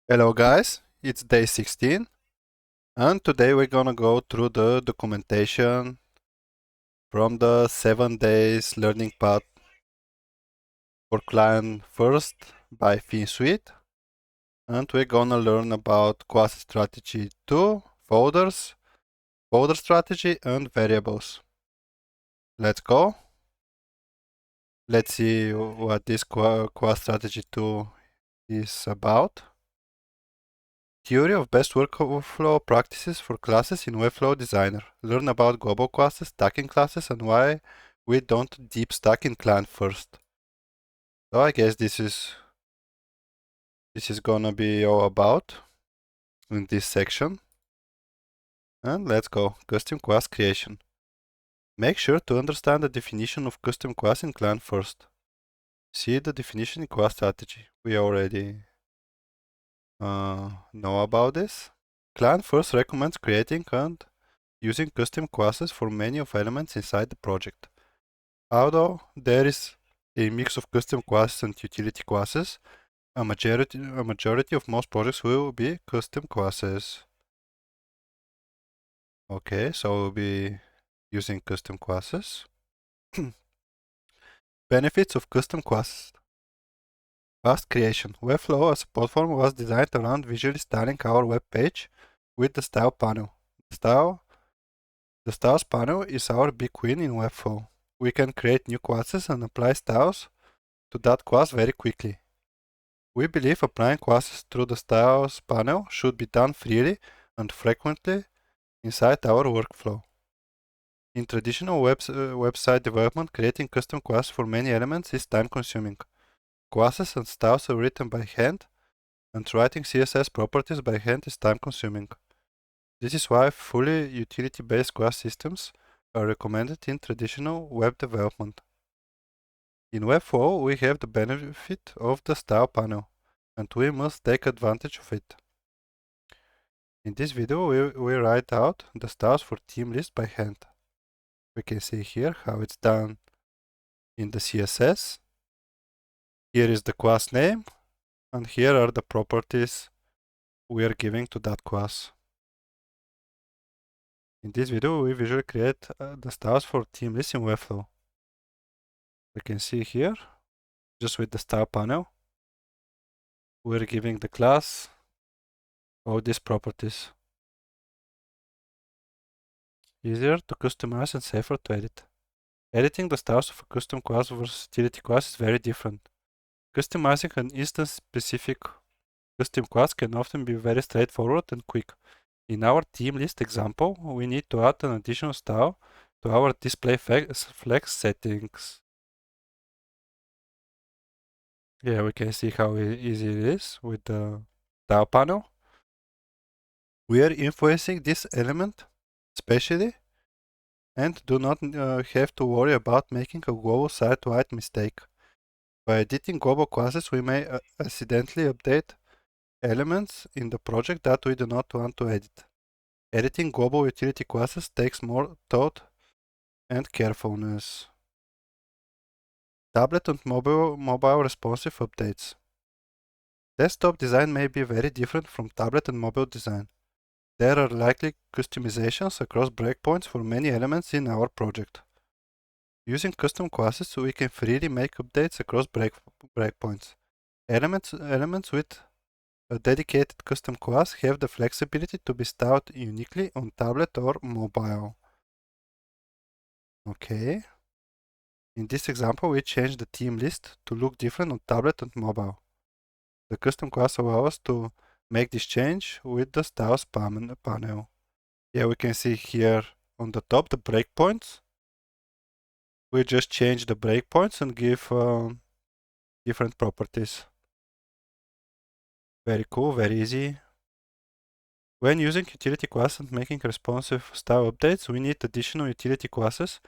Hello guys, it's day 16 and today we're gonna go through the documentation from the 7 days learning path for client first by Finsweet, and we're gonna learn about class strategy 2, folders, folder strategy and variables. Let's go. Let's see what this class strategy 2 is about. Theory of best workflow practices for classes in Webflow Designer. Learn about global classes, stacking classes, and why we don't deep stack in client first. So I guess this is gonna be all about in this section. And let's go. Custom class creation. Make sure to understand the definition of custom class in client first. See the definition in class strategy. We already know about this. Client first recommends creating and using custom classes for many of elements inside the project. Although there is a mix of custom classes and utility classes, a majority of most projects will be custom classes. Okay, so we'll be using custom classes. Benefits of custom classes. Fast creation. Webflow as a platform was designed around visually styling our web page with the style panel. The styles panel is our big win in Webflow. We can create new classes and apply styles to that class very quickly. We believe applying classes through the styles panel should be done freely and frequently inside our workflow. In traditional website development, creating custom classes for many elements is time-consuming. Classes and styles are written by hand, and writing CSS properties by hand is time-consuming. This is why fully utility-based class systems are recommended in traditional web development. In Webflow, we have the benefit of the style panel, and we must take advantage of it. In this video, we write out the styles for theme list by hand. We can see here how it's done in the CSS. Here is the class name, and here are the properties we are giving to that class. In this video, we visually create the styles for theme list in Webflow. We can see here, just with the style panel, we're giving the class all these properties. Easier to customize and safer to edit. Editing the styles of a custom class versus utility class is very different. Customizing an instance-specific custom class can often be very straightforward and quick. In our theme list example, we need to add an additional style to our display flex settings. Yeah, we can see how easy it is with the style panel. We are influencing this element specially and do not have to worry about making a global site-wide mistake. By editing global classes, we may accidentally update elements in the project that we do not want to edit. Editing global utility classes takes more thought and carefulness. Tablet and mobile responsive updates. Desktop design may be very different from tablet and mobile design. There are likely customizations across breakpoints for many elements in our project. Using custom classes, we can freely make updates across breakpoints. Elements with a dedicated custom class have the flexibility to be styled uniquely on tablet or mobile. Okay. In this example, we change the theme list to look different on tablet and mobile. The custom class allows us to make this change with the styles panel. Yeah, we can see here on the top the breakpoints. We just change the breakpoints and give different properties. Very cool, very easy. When using utility classes and making responsive style updates, we need additional utility classes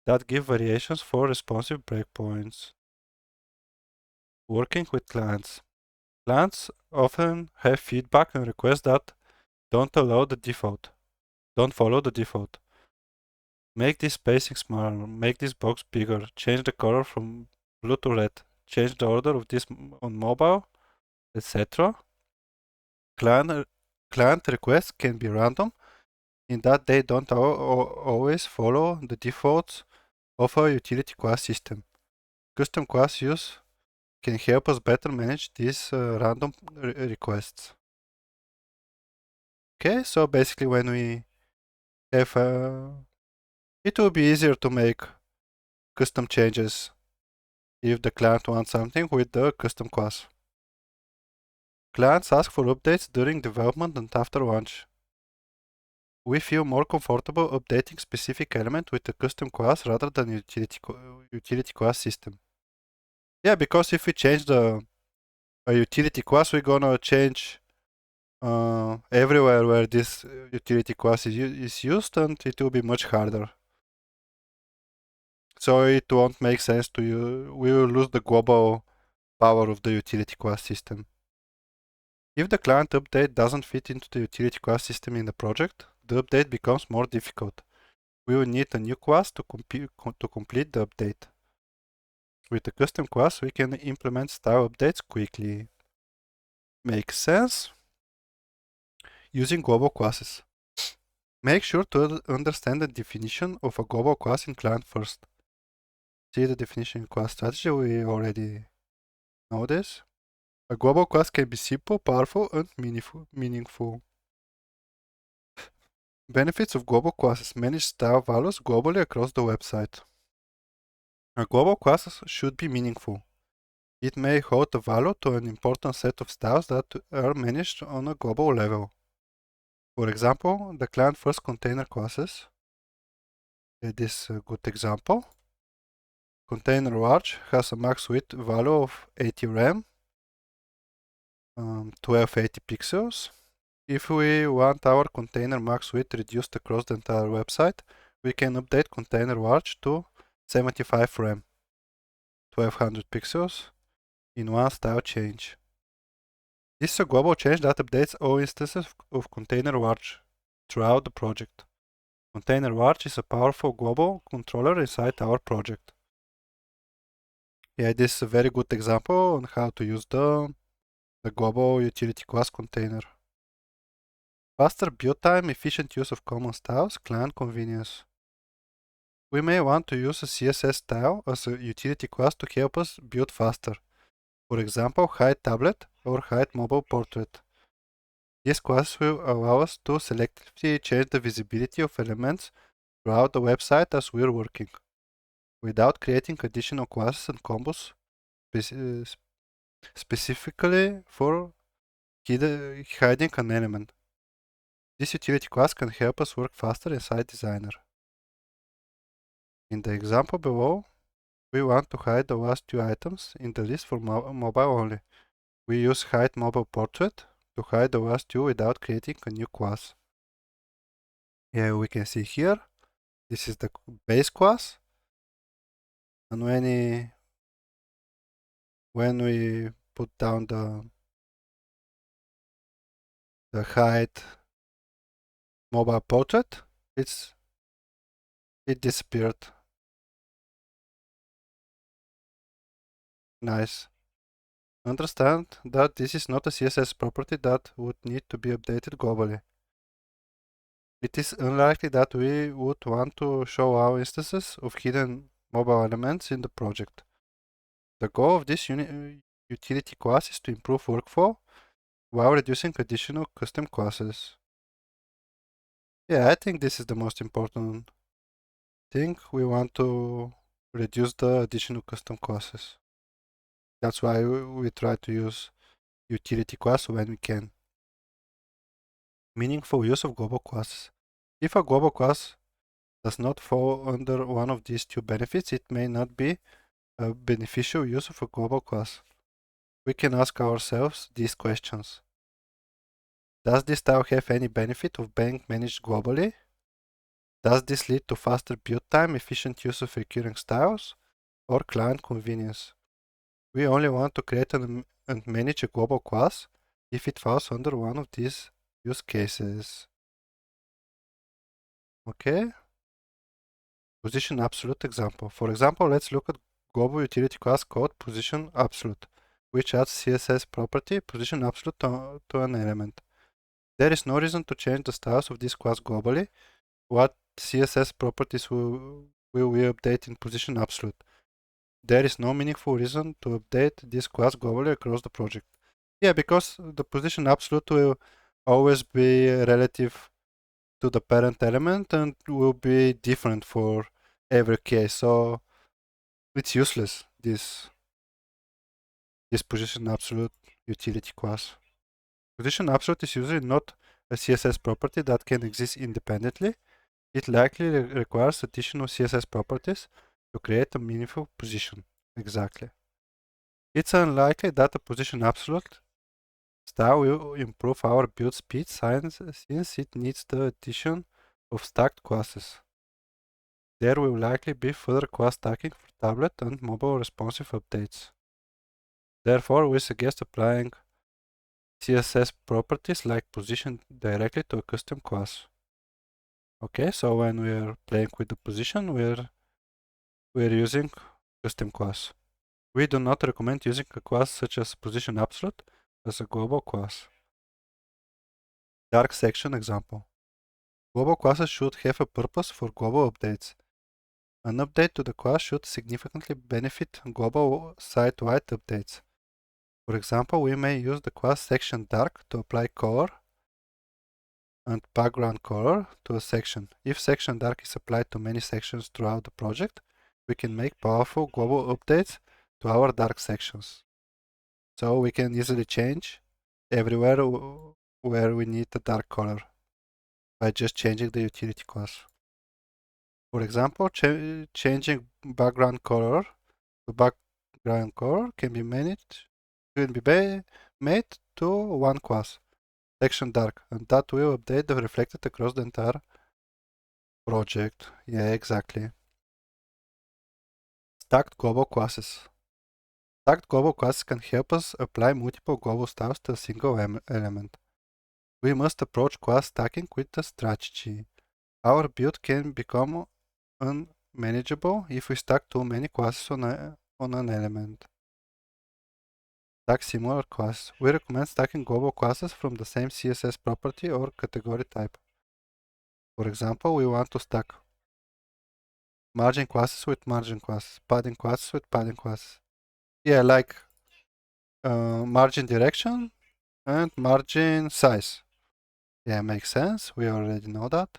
that give variations for responsive breakpoints. Working with clients. Clients often have feedback and requests that don't follow the default. Make this spacing smaller, make this box bigger, change the color from blue to red, change the order of this on mobile, etc. Client requests can be random in that they don't always follow the defaults of a utility class system. Custom class use can help us better manage these random requests. Okay, so basically when we have it will be easier to make custom changes if the client wants something with the custom class. Clients ask for updates during development and after launch. We feel more comfortable updating specific element with a custom class rather than utility class system. Yeah, because if we change a utility class, we're gonna change everywhere where this utility class is used, and it will be much harder. So it won't make sense to you. We will lose the global power of the utility class system. If the client update doesn't fit into the utility class system in the project, the update becomes more difficult. We will need a new class to complete the update. With the custom class, we can implement style updates quickly. Makes sense? Using global classes. Make sure to understand the definition of a global class in client first. See the definition in class strategy, we already know this. A global class can be simple, powerful, and meaningful. Benefits of global classes. Manage style values globally across the website. A global class should be meaningful. It may hold a value to an important set of styles that are managed on a global level. For example, the client-first container classes. This is a good example. Container large has a max width value of 80 rem, 1280 pixels. If we want our container max width reduced across the entire website, we can update container large to 75 rem, 1200 pixels in one style change. This is a global change that updates all instances of container large throughout the project. Container large is a powerful global controller inside our project. Yeah, this is a very good example on how to use the global utility class container. Faster build time, efficient use of common styles, client convenience. We may want to use a CSS style as a utility class to help us build faster. For example, hide tablet or hide mobile portrait. This class will allow us to selectively change the visibility of elements throughout the website as we're working, without creating additional classes and combos specifically for hiding an element. This utility class can help us work faster inside Designer. In the example below, we want to hide the last two items in the list for mobile only. We use hide mobile portrait to hide the last two without creating a new class. Yeah, we can see here, this is the base class. And when we put down the hide mobile portrait, it disappeared. Nice. Understand that this is not a CSS property that would need to be updated globally. It is unlikely that we would want to show our instances of hidden mobile elements in the project. The goal of this utility class is to improve workflow while reducing additional custom classes. Yeah, I think this is the most important thing. We want to reduce the additional custom classes. That's why we try to use utility class when we can. Meaningful use of global classes. If a global class does not fall under one of these two benefits, it may not be a beneficial use of a global class. We can ask ourselves these questions. Does this style have any benefit of being managed globally? Does this lead to faster build time, efficient use of recurring styles, or client convenience? We only want to create and manage a global class if it falls under one of these use cases. Okay? Position absolute example. For example, let's look at global utility class called position absolute, which adds CSS property position absolute to an element. There is no reason to change the styles of this class globally. What CSS properties will we update in position absolute? There is no meaningful reason to update this class globally across the project. Yeah, because the position absolute will always be relative to the parent element and will be different for every case. So it's useless, this position absolute utility class. Position absolute is usually not a CSS property that can exist independently. It likely requires additional CSS properties to create a meaningful position. Exactly. It's unlikely that a position absolute style will improve our build speed since it needs the addition of stacked classes. There will likely be further class stacking for tablet and mobile responsive updates. Therefore, we suggest applying CSS properties like position directly to a custom class. Okay, so when we're playing with the position, we're using custom class. We do not recommend using a class such as position absolute as a global class. Dark section example. Global classes should have a purpose for global updates. An update to the class should significantly benefit global site-wide updates. For example, we may use the class section dark to apply color and background color to a section. If section dark is applied to many sections throughout the project, we can make powerful global updates to our dark sections. So we can easily change everywhere where we need the dark color by just changing the utility class. For example, changing background color to background color can be made to one class, section dark, and that will update the reflected across the entire project. Yeah, exactly. Stacked global classes. Stacked global classes can help us apply multiple global styles to a single element. We must approach class stacking with a strategy. Our build can become unmanageable if we stack too many classes on an element. Stack similar classes. We recommend stacking global classes from the same CSS property or category type. For example, we want to stack margin classes with margin classes, padding classes with padding classes. Yeah, like margin direction and margin size. Yeah, makes sense. We already know that.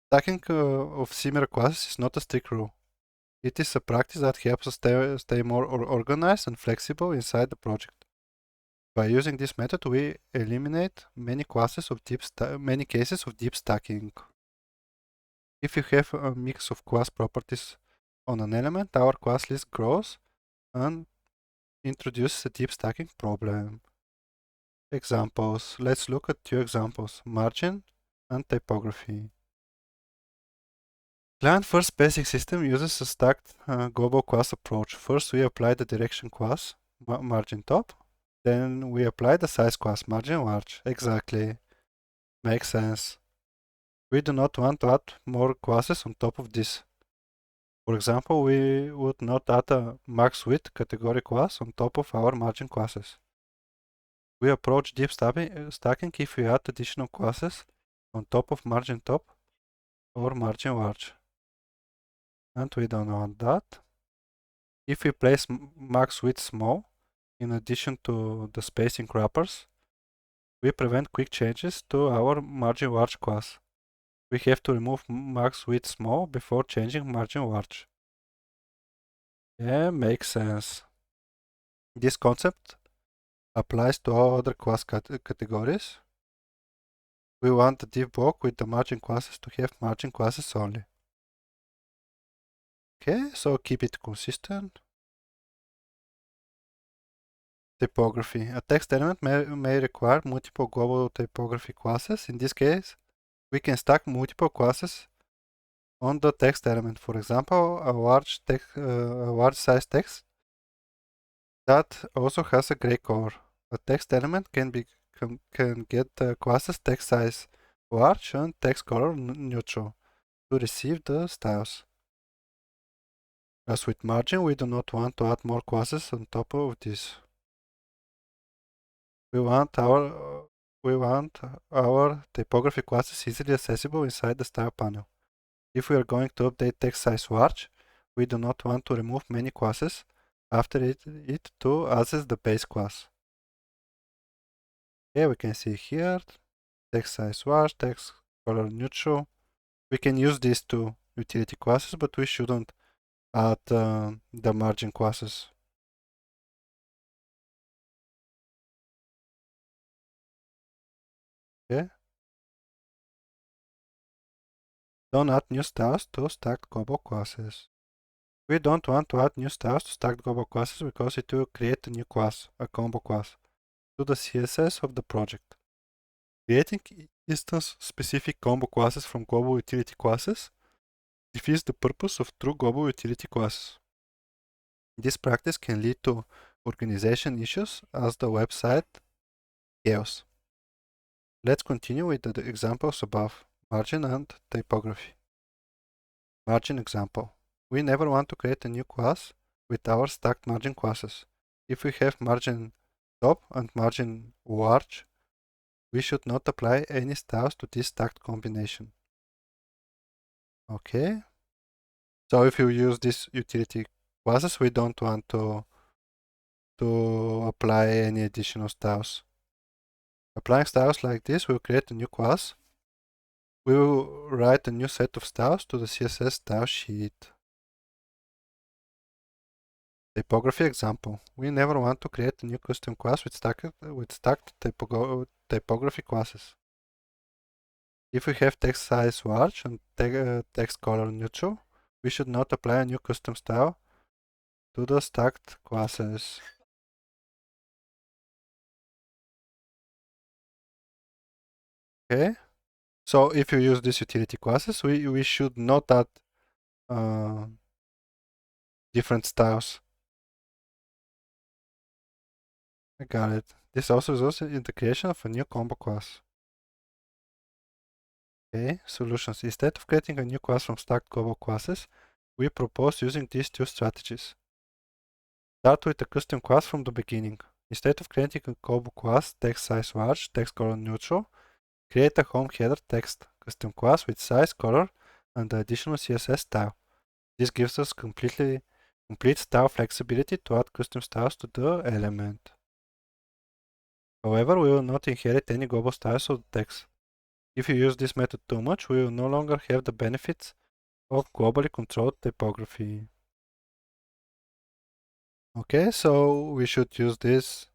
Stacking of similar classes is not a strict rule. It is a practice that helps us stay more organized and flexible inside the project. By using this method, we eliminate many cases of deep stacking. If you have a mix of class properties on an element, our class list grows and introduces a deep stacking problem. Examples. Let's look at two examples, margin and typography. Client-first basic system uses a stacked global class approach. First, we apply the direction class, margin top. Then we apply the size class, margin large. Exactly. Makes sense. We do not want to add more classes on top of this. For example, we would not add a max width category class on top of our margin classes. We approach deep stacking if we add additional classes on top of margin top or margin large. And we don't want that. If we place max width small, in addition to the spacing wrappers, we prevent quick changes to our margin large class. We have to remove max width small before changing margin large. Yeah, makes sense. This concept applies to all other class categories. We want the div block with the margin classes to have margin classes only. Okay, so keep it consistent. Typography. A text element may require multiple global typography classes. In this case, we can stack multiple classes on the text element. For example, a large size text that also has a gray color. A text element can get classes text size large and text color neutral to receive the styles. As with margin, we do not want to add more classes on top of this. We want our we want our typography classes easily accessible inside the style panel. If we are going to update text size large, we do not want to remove many classes after it too as the base class. Okay, we can see here text size large, text color neutral. We can use these two utility classes, but we shouldn't add the margin classes. Okay. Don't add new styles to stacked global classes. We don't want to add new styles to stacked global classes because it will create a new class, a combo class, to the CSS of the project. Creating instance-specific combo classes from global utility classes defeats the purpose of true global utility classes. This practice can lead to organization issues as the website scales. Let's continue with the examples above, margin and typography. Margin example. We never want to create a new class with our stacked margin classes. If we have margin top and margin large, we should not apply any styles to this stacked combination. Okay. So if you use these utility classes, we don't want to apply any additional styles. Applying styles like this will create a new class. We will write a new set of styles to the CSS style sheet. Typography example. We never want to create a new custom class with stacked typography classes. If we have text size large and text color neutral, we should not apply a new custom style to the stacked classes. Okay, so if you use these utility classes, we should not add different styles. I got it. This also results in the creation of a new combo class. Okay, solutions. Instead of creating a new class from stacked global classes, we propose using these two strategies. Start with a custom class from the beginning. Instead of creating a global class, text size large, text color neutral, create a home header text custom class with size, color, and the additional CSS style. This gives us complete style flexibility to add custom styles to the element. However, we will not inherit any global styles of the text. If you use this method too much, we will no longer have the benefits of globally controlled typography. Okay, so we should use this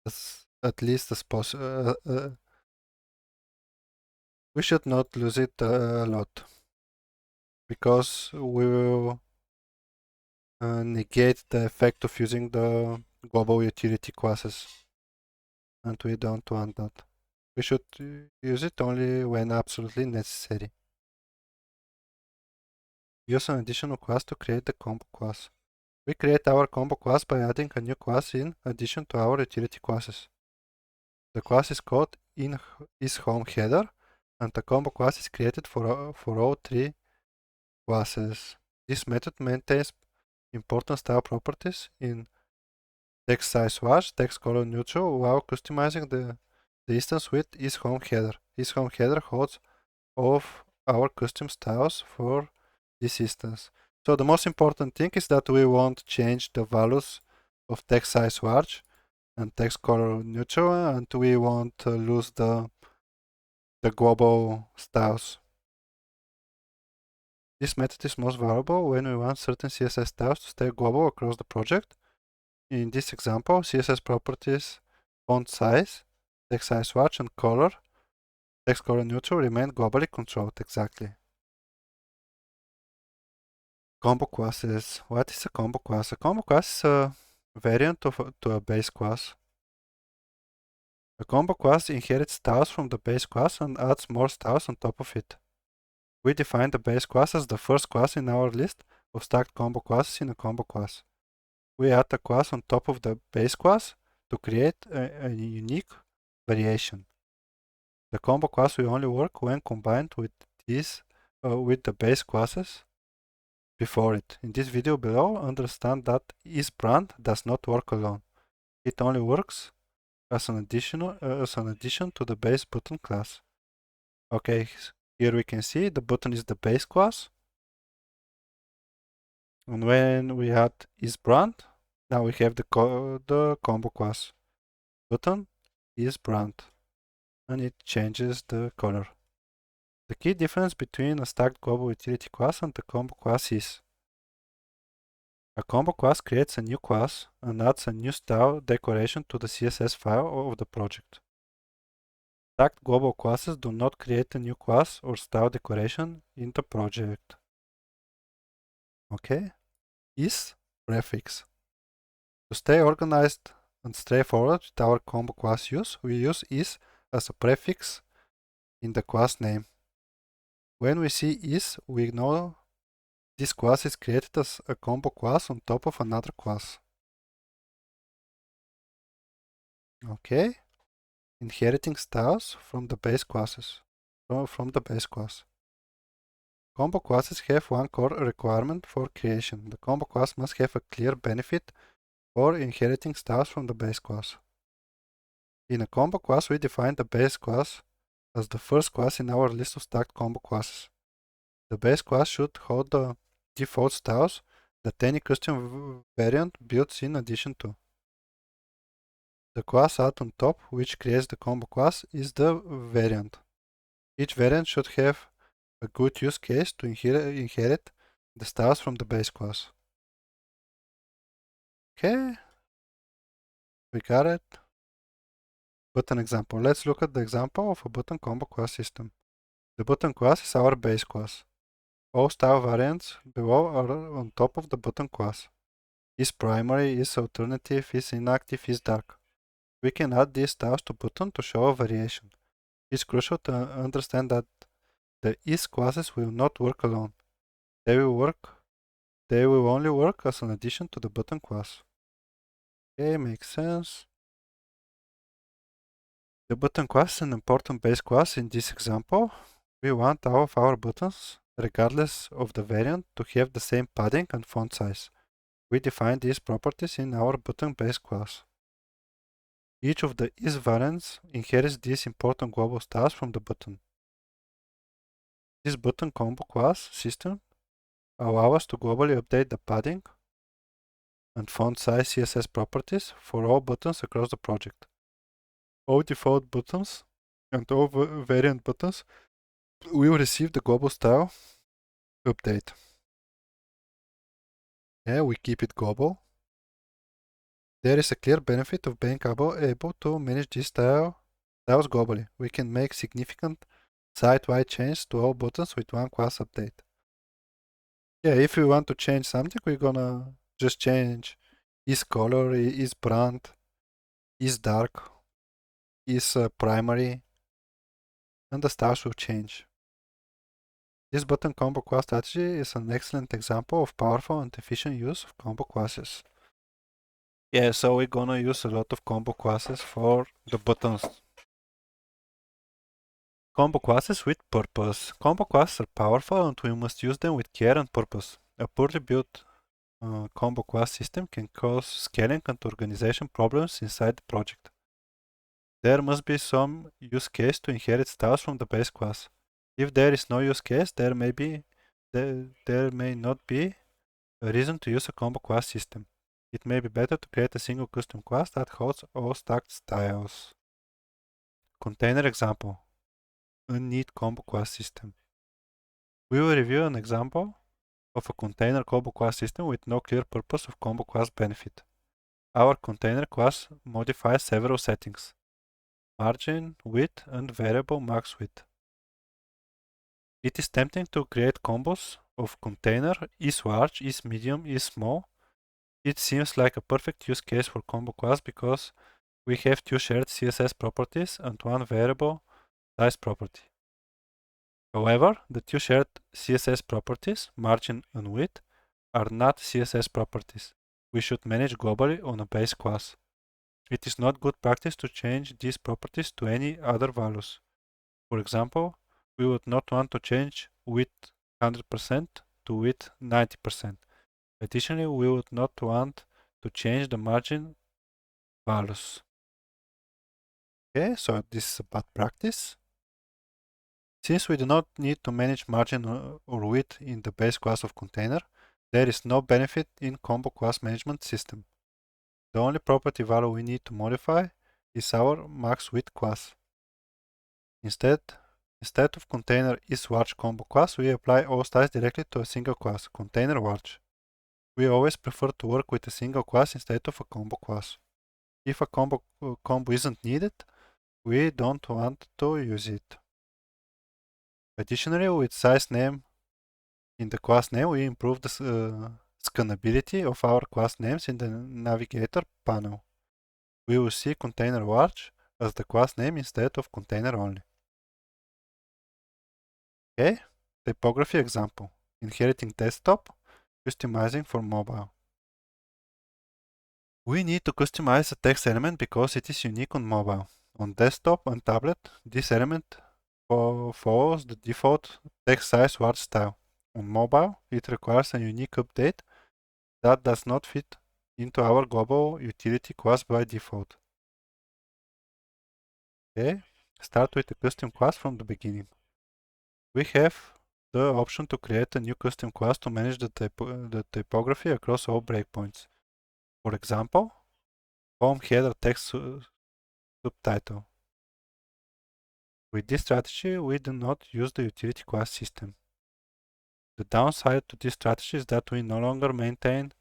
as at least as possible. We should not lose it a lot because we will negate the effect of using the global utility classes, and we don't want that. We should use it only when absolutely necessary. Use an additional class to create the combo class. We create our combo class by adding a new class in addition to our utility classes. The class is called isHomeHeader, and the combo class is created for all three classes. This method maintains important style properties in text size large, text color neutral, while customizing the instance with isHomeHeader. isHomeHeader holds all of our custom styles for this instance. So the most important thing is that we won't change the values of text size large and text color neutral, and we won't lose the global styles. This method is most valuable when we want certain CSS styles to stay global across the project. In this example, CSS properties, font size, text size large, and color, text color neutral remain globally controlled exactly. Combo classes. What is a combo class? A combo class is a variant to a base class. A combo class inherits styles from the base class and adds more styles on top of it. We define the base class as the first class in our list of stacked combo classes in a combo class. We add a class on top of the base class to create a unique variation. The combo class will only work when combined with the base classes before it. In this video below, understand that isBrand does not work alone. It only works as an addition to the base button class. Okay, here we can see the button is the base class. And when we add isBrand, now we have the combo class. Button isBrand, and it changes the color. The key difference between a stacked global utility class and the combo class is a combo class creates a new class and adds a new style declaration to the CSS file of the project. Stacked global classes do not create a new class or style declaration in the project. Okay? Is prefix. To stay organized and straightforward with our combo class use, we use is as a prefix in the class name. When we see is, we know this class is created as a combo class on top of another class. Okay? Inheriting styles from the base classes. From the base class. Combo classes have one core requirement for creation. The combo class must have a clear benefit for inheriting styles from the base class. In a combo class, we define the base class as the first class in our list of stacked combo classes. The base class should hold the default styles that any custom variant builds in addition to. The class out on top, which creates the combo class, is the variant. Each variant should have a good use case to inherit the styles from the base class. Okay, we got it. Button example. Let's look at the example of a button combo class system. The button class is our base class. All style variants below are on top of the button class. Is primary, is alternative, is inactive, is dark. We can add these styles to button to show a variation. It's crucial to understand that the is classes will not work alone. They will only work as an addition to the button class. Okay, makes sense. The button class is an important base class in this example. We want all of our buttons, regardless of the variant, to have the same padding and font size. We define these properties in our button base class. Each of the is variants inherits these important global styles from the button. This button combo class system allows us to globally update the padding and font size CSS properties for all buttons across the project. All default buttons and all variant buttons will receive the global style update. Yeah, we keep it global. There is a clear benefit of being able to manage these styles globally. We can make significant site-wide changes to all buttons with one class update. Yeah, if we want to change something, we're gonna just change is color, is brand, is dark, is primary, and the styles will change. This button combo class strategy is an excellent example of powerful and efficient use of combo classes. Yeah, so we're gonna use a lot of combo classes for the buttons. Combo classes with purpose. Combo classes are powerful and we must use them with care and purpose. A poorly built combo class system can cause scaling and organization problems inside the project. There must be some use case to inherit styles from the base class. If there is no use case, there may not be a reason to use a combo class system. It may be better to create a single custom class that holds all stacked styles. Container example. A neat combo class system. We will review an example of a container combo class system with no clear purpose of combo class benefit. Our container class modifies several settings: margin, width, and variable max width. It is tempting to create combos of container is large, is medium, is small. It seems like a perfect use case for combo class because we have two shared CSS properties and one variable size property. However, the two shared CSS properties, margin and width, are not CSS properties. We should manage globally on a base class. It is not good practice to change these properties to any other values. For example, we would not want to change width 100% to width 90%. Additionally, we would not want to change the margin values. Okay, so this is a bad practice. Since we do not need to manage margin or width in the base class of container, there is no benefit in combo class management system. The only property value we need to modify is our max width class. Instead of container is large combo class, we apply all styles directly to a single class, container large. We always prefer to work with a single class instead of a combo class. If a combo isn't needed, we don't want to use it. Additionally, with size name in the class name, we improve the scalability of our class names in the navigator panel. We will see container large as the class name instead of container only. Okay, typography example. Inheriting desktop, customizing for mobile. We need to customize a text element because it is unique on mobile. On desktop and tablet, this element follows the default text size large style. On mobile, it requires a unique update that does not fit into our global utility class by default. Okay, start with a custom class from the beginning. We have the option to create a new custom class to manage the typography across all breakpoints. For example, home header text subtitle. With this strategy, we do not use the utility class system. The downside to this strategy is that we no longer maintain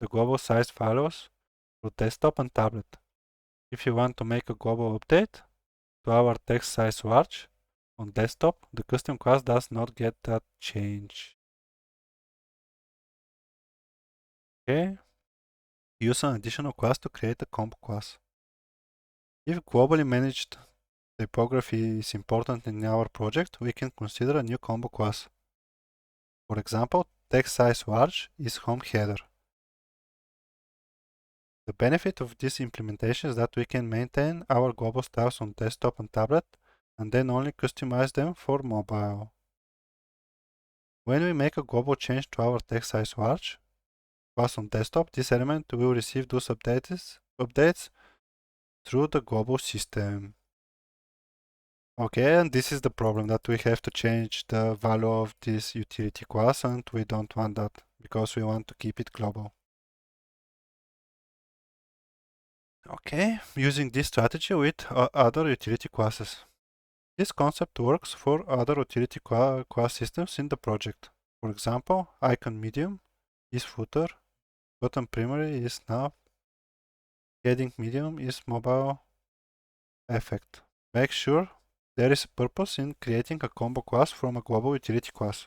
the global size values for desktop and tablet. If you want to make a global update to our text size large on desktop, the custom class does not get that change. Okay, use an additional class to create a combo class. If globally managed typography is important in our project, we can consider a new combo class. For example, text size large is home header. The benefit of this implementation is that we can maintain our global styles on desktop and tablet and then only customize them for mobile. When we make a global change to our text size large class on desktop, this element will receive those updates through the global system. Okay, and this is the problem, that we have to change the value of this utility class, and we don't want that because we want to keep it global. Okay, using this strategy with other utility classes. This concept works for other utility class systems in the project. For example, icon medium is footer, button primary is nav, heading medium is mobile effect. Make sure there is a purpose in creating a combo class from a global utility class.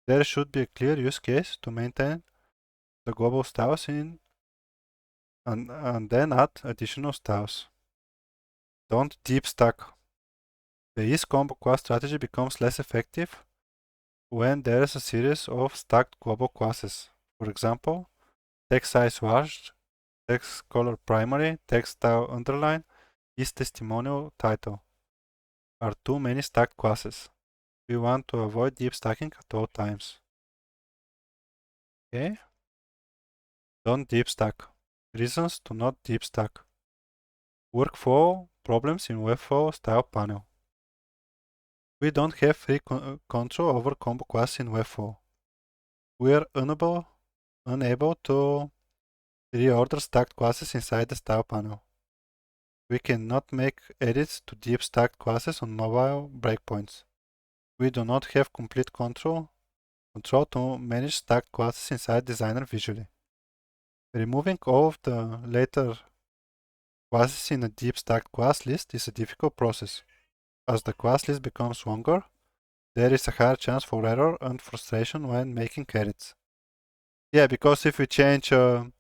There should be a clear use case to maintain the global styles in and then add additional styles. Don't deep stack. The isCombo class strategy becomes less effective when there is a series of stacked global classes. For example, text size large, text color primary, text style underline, is testimonial title are too many stacked classes. We want to avoid deep stacking at all times. Okay? Don't deep stack. Reasons to not deep stack. Workflow problems in Webflow style panel. We don't have free control over combo class in Webflow. We are unable to reorder stacked classes inside the style panel. We cannot make edits to deep stacked classes on mobile breakpoints. We do not have complete control to manage stacked classes inside Designer visually. Removing all of the later classes in a deep stacked class list is a difficult process. As the class list becomes longer, there is a higher chance for error and frustration when making edits. Yeah, because if we change one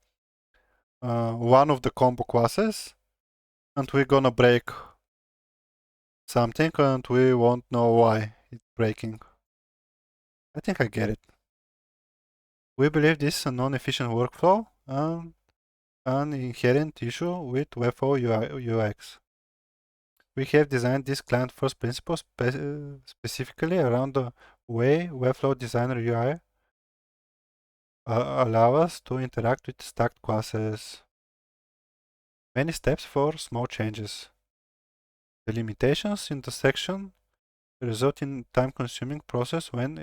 of the combo classes and we're gonna break something and we won't know why it's breaking. I think I get it. We believe this is a non-efficient workflow and an inherent issue with Webflow UX. We have designed this client-first principle specifically around the way Webflow Designer UI allow us to interact with stacked classes. Many steps for small changes. The limitations in the section result in time-consuming process when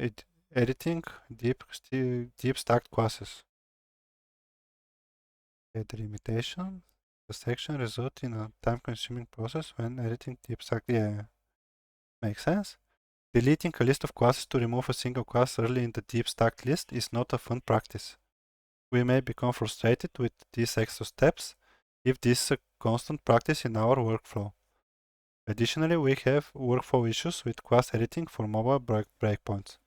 editing deep stacked classes. The limitation, the section result in a time-consuming process when editing deep stacked. Yeah, makes sense. Deleting a list of classes to remove a single class early in the deep stacked list is not a fun practice. We may become frustrated with these extra steps if this is a constant practice in our workflow. Additionally, we have workflow issues with class editing for mobile breakpoints.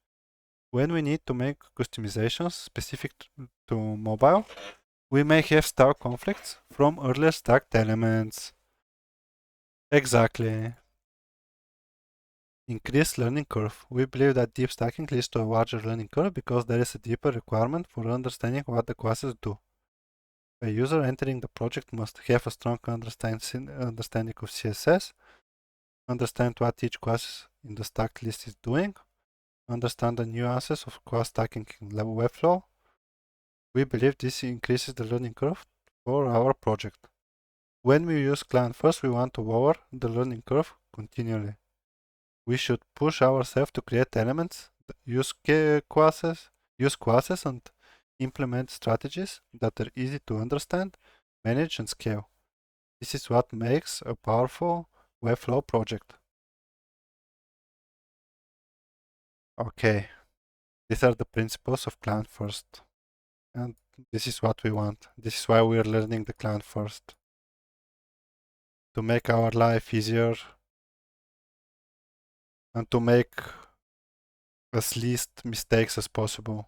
When we need to make customizations specific to mobile, we may have style conflicts from earlier stacked elements. Exactly. Increased learning curve. We believe that deep stacking leads to a larger learning curve because there is a deeper requirement for understanding what the classes do. A user entering the project must have a strong understanding of CSS, understand what each class in the stacked list is doing, understand the nuances of class stacking in Webflow. We believe this increases the learning curve for our project. When we use client first, we want to lower the learning curve continually. We should push ourselves to create elements, use classes and implement strategies that are easy to understand, manage and scale. This is what makes a powerful Webflow project. Okay, these are the principles of client first. And this is what we want. This is why we are learning the client first. To make our life easier and to make as least mistakes as possible.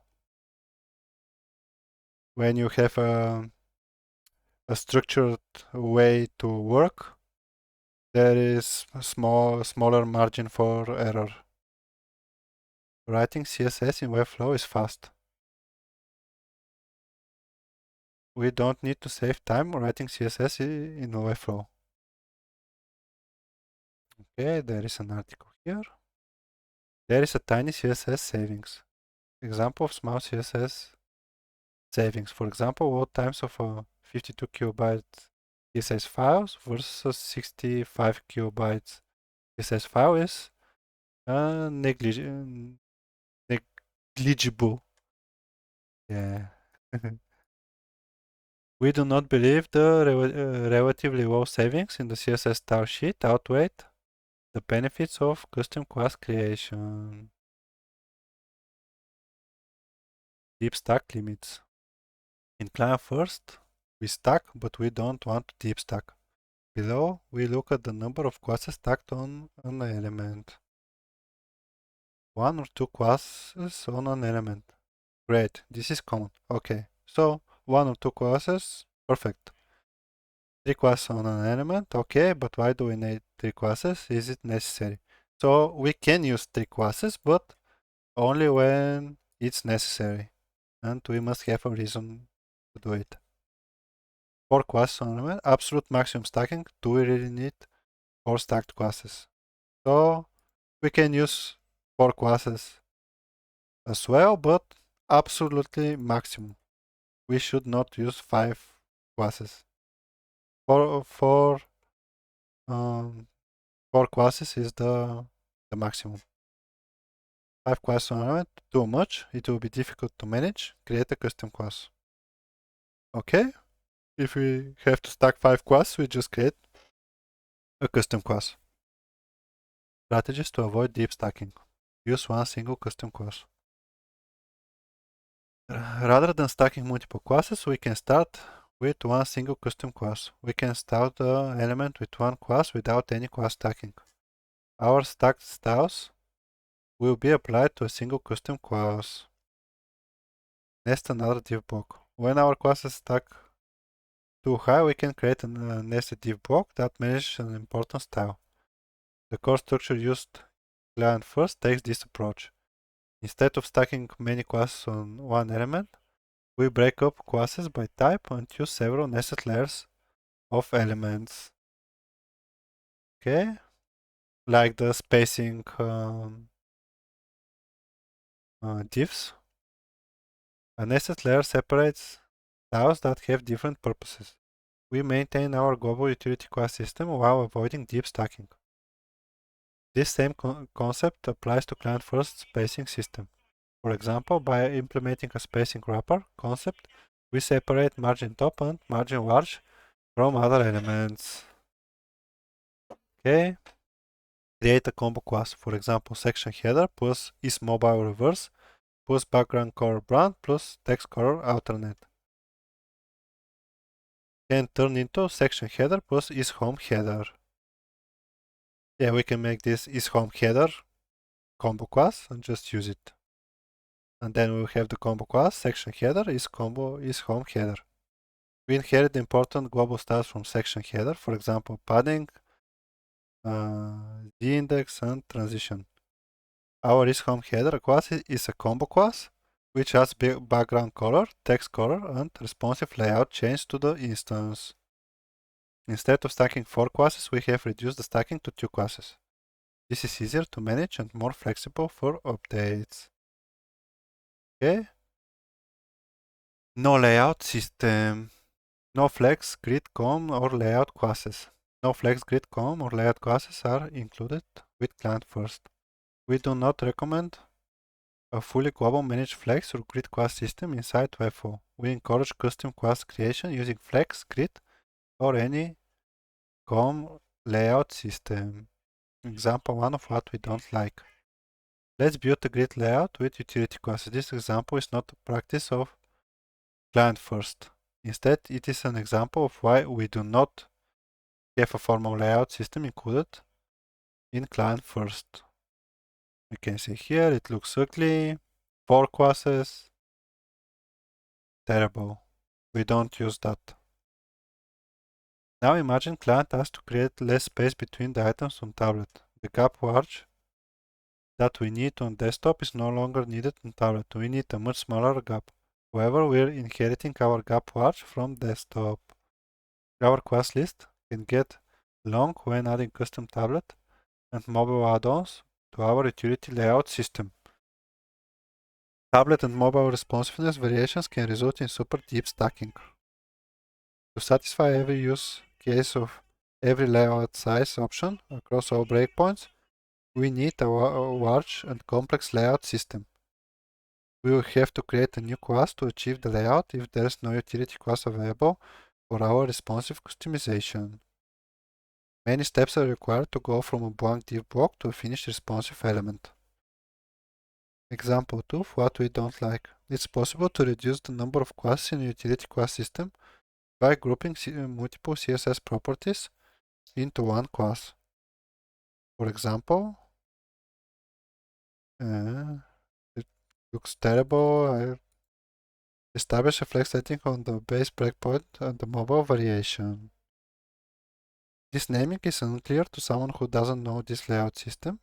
When you have a structured way to work, there is a smaller margin for error. Writing CSS in Webflow is fast. We don't need to save time writing CSS in Webflow. Okay, there is an article here. There is a tiny CSS savings. Example of small CSS savings. For example, load times of a 52 kilobyte CSS files versus 65 kilobytes CSS file is negligible. Yeah. We do not believe the relatively low savings in the CSS style sheet outweigh the benefits of custom class creation. Deep stack limits. In client first, we stack, but we don't want to deep stack. Below, we look at the number of classes stacked on an element. One or two classes on an element. Great, this is common. Okay, so one or two classes, perfect. Three classes on an element, okay, but why do we need three classes? Is it necessary? So we can use three classes, but only when it's necessary. And we must have a reason to do it. Four classes on an element, absolute maximum stacking. Do we really need four stacked classes? So we can use four classes as well, but absolutely maximum. We should not use five classes. Four um, four classes is the maximum. Five classes on element, too much. It will be difficult to manage. Create a custom class. Okay. If we have to stack five classes, we just create a custom class. Strategies to avoid deep stacking. Use one single custom class. Rather than stacking multiple classes, we can start with one single custom class. We can start the element with one class without any class stacking. Our stacked styles will be applied to a single custom class. Nest another div block. When our classes stack too high, we can create a nested div block that manages an important style. The core structure used client first takes this approach. Instead of stacking many classes on one element, we break up classes by type and use several nested layers of elements. Okay, like the spacing divs. A nested layer separates styles that have different purposes. We maintain our global utility class system while avoiding deep stacking. This same concept applies to client-first spacing system. For example, by implementing a spacing wrapper concept, we separate margin top and margin large from other elements. Okay. Create a combo class, for example, section header plus isMobile reverse plus background color brand plus text color alternate. Can turn into section header plus isHome header. Yeah, we can make this isHome header combo class and just use it. And then we'll have the combo class section header isHome header. We inherit the important global styles from section header, for example, padding, z-index, and transition. Our isHome header class is a combo class which has background color, text color, and responsive layout change to the instance. Instead of stacking 4 classes, we have reduced the stacking to 2 classes. This is easier to manage and more flexible for updates. Okay. No layout system. No flex, grid, com, or layout classes. No flex, grid, com, or layout classes are included with client first. We do not recommend a fully global managed flex or grid class system inside Webflow. We encourage custom class creation using flex, grid, or any com layout system. Example 1 of what we don't like. Let's build a grid layout with utility classes. This example is not a practice of client first. Instead, it is an example of why we do not have a formal layout system included in client first. You can see here it looks ugly. 4 classes. Terrible. We don't use that. Now imagine client has to create less space between the items on tablet. The gap large that we need on desktop is no longer needed on tablet. We need a much smaller gap. However, we're inheriting our gap large from desktop. Our class list can get long when adding custom tablet and mobile add-ons to our utility layout system. Tablet and mobile responsiveness variations can result in super deep stacking. To satisfy every use case of every layout size option across all breakpoints, we need a large and complex layout system. We will have to create a new class to achieve the layout if there is no utility class available for our responsive customization. Many steps are required to go from a blank div block to a finished responsive element. Example 2 of what we don't like. It's possible to reduce the number of classes in a utility class system by grouping multiple CSS properties into one class. For example, it looks terrible. I establish a flex setting on the base breakpoint and the mobile variation. This naming is unclear to someone who doesn't know this layout system.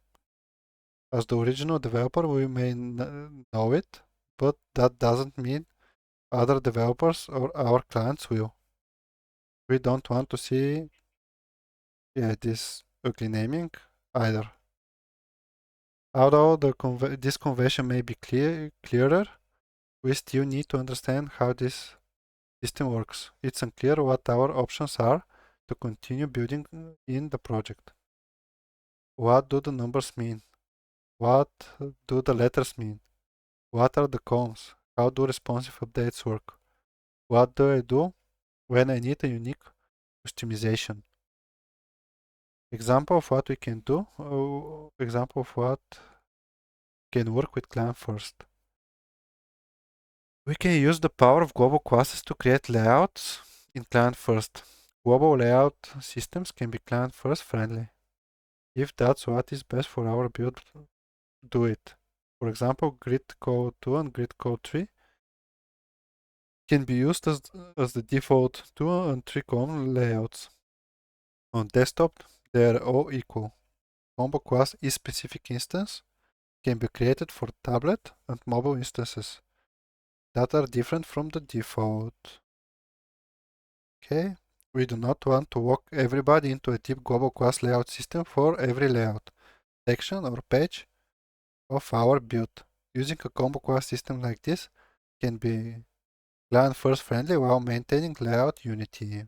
As the original developer, we may know it, but that doesn't mean other developers or our clients will. We don't want to see this ugly naming either. Although this convention may be clearer, we still need to understand how this system works. It's unclear what our options are to continue building in the project. What do the numbers mean? What do the letters mean? What are the comms? How do responsive updates work? What do I do when I need a unique customization? Example of what we can do, example of what can work with client first. We can use the power of global classes to create layouts in client first. Global layout systems can be client first friendly. If that's what is best for our build, do it. For example, grid code 2 and grid code 3 can be used as the default 2 and 3 column layouts. On desktop, they are all equal. Combo class is specific instance can be created for tablet and mobile instances that are different from the default. Okay, we do not want to lock everybody into a deep global class layout system for every layout, section or page of our build. Using a combo class system like this can be client first friendly while maintaining layout unity.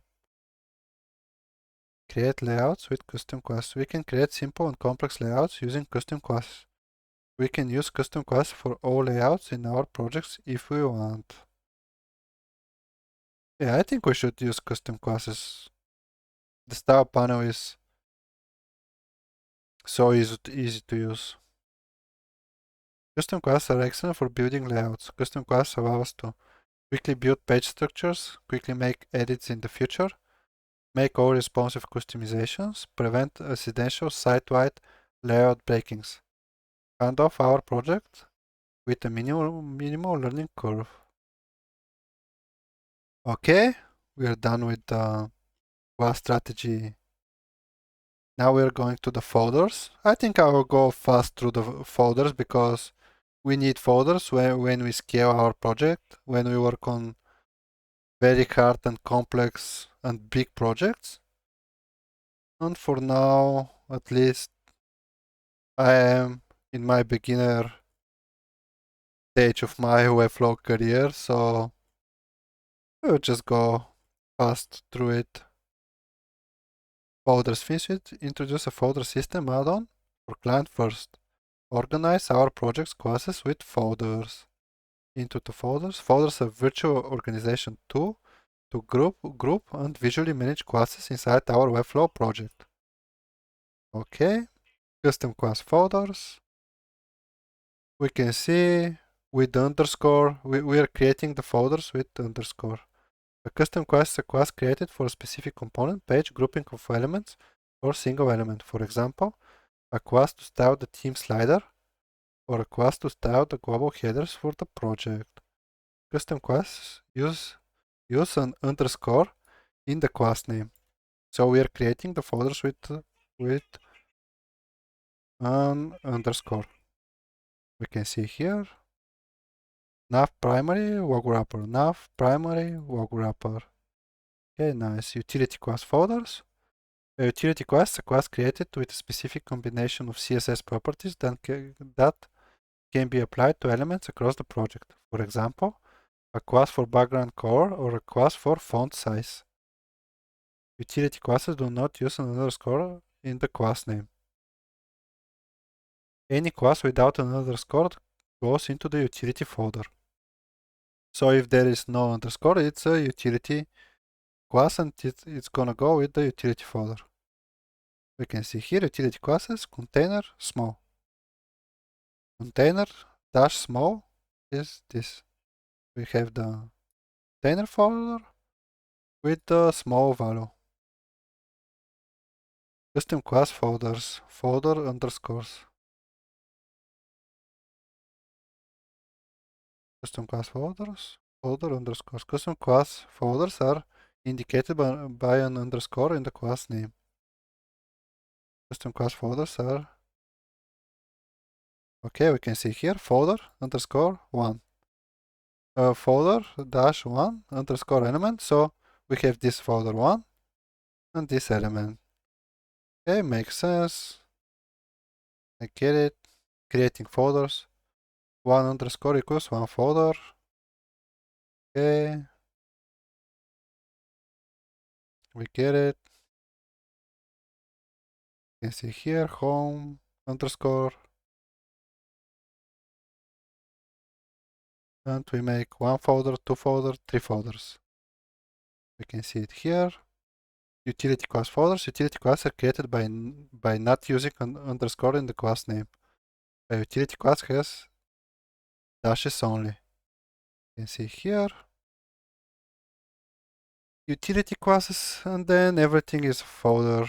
Create layouts with custom classes. We can create simple and complex layouts using custom classes. We can use custom classes for all layouts in our projects if we want. Yeah, I think we should use custom classes. The style panel is so easy to use. Custom classes are excellent for building layouts. Custom classes allow us to quickly build page structures, quickly make edits in the future, make all responsive customizations, prevent accidental site-wide layout breakings, hand off our project with a minimal learning curve. Okay, we are done with the class strategy. Now we are going to the folders. I think I will go fast through the folders because we need folders when we scale our project, when we work on very hard and complex and big projects. And for now, at least, I am in my beginner stage of my Webflow career, so we'll just go fast through it. Folders. Finsweet introduce a folder system add-on for client first. Organize our project's classes with folders. Into the folders. Folders are virtual organization tool to group and visually manage classes inside our Webflow project. Okay, custom class folders. We can see with underscore, we are creating the folders with underscore. A custom class is a class created for a specific component, page, grouping of elements, or single element. For example, a class to style the theme slider, or a class to style the global headers for the project. Custom classes use an underscore in the class name. So we are creating the folders with an underscore. We can see here nav primary log wrapper, nav primary log wrapper. Okay, nice. Utility class folders. A utility class is a class created with a specific combination of CSS properties that can be applied to elements across the project. For example, a class for background color or a class for font size. Utility classes do not use an underscore in the class name. Any class without an underscore goes into the utility folder. So if there is no underscore, it's a utility class and it's gonna go with the utility folder. We can see here utility classes, container, small. Container dash small is this. We have the container folder with the small value. Custom class folders, folder underscores. Custom class folders, folder underscores. Custom class folders are indicated by an underscore in the class name. Custom class folders are, okay, we can see here, folder underscore one. Folder dash one underscore element. So we have this folder one and this element. Okay, makes sense. I get it. Creating folders. One underscore equals one folder. Okay. We get it. You can see here, home underscore. And we make one folder, two folder, three folders. We can see it here. Utility class folders. Utility classes are created by not using an underscore in the class name. A utility class has dashes only. You can see here. Utility classes, and then everything is folder.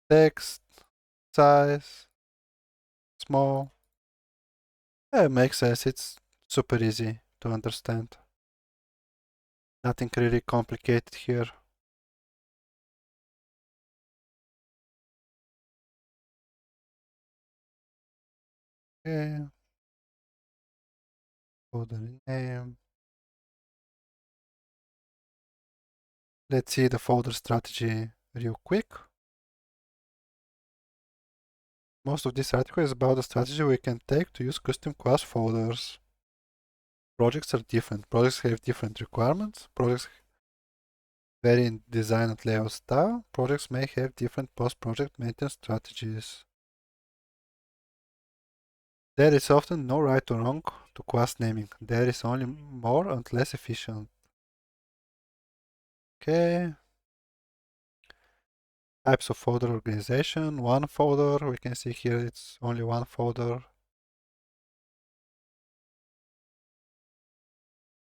Text, size, small. Yeah, it makes sense. It's super easy to understand. Nothing really complicated here. Okay. Folder name. Let's see the folder strategy real quick. Most of this article is about the strategy we can take to use custom class folders. Projects are different. Projects have different requirements. Projects Vary in design and layout style. Projects may have different post-project maintenance strategies. There is often no right or wrong to class naming. There is only more and less efficient. Okay. Types of folder organization. One folder. We can see here it's only one folder.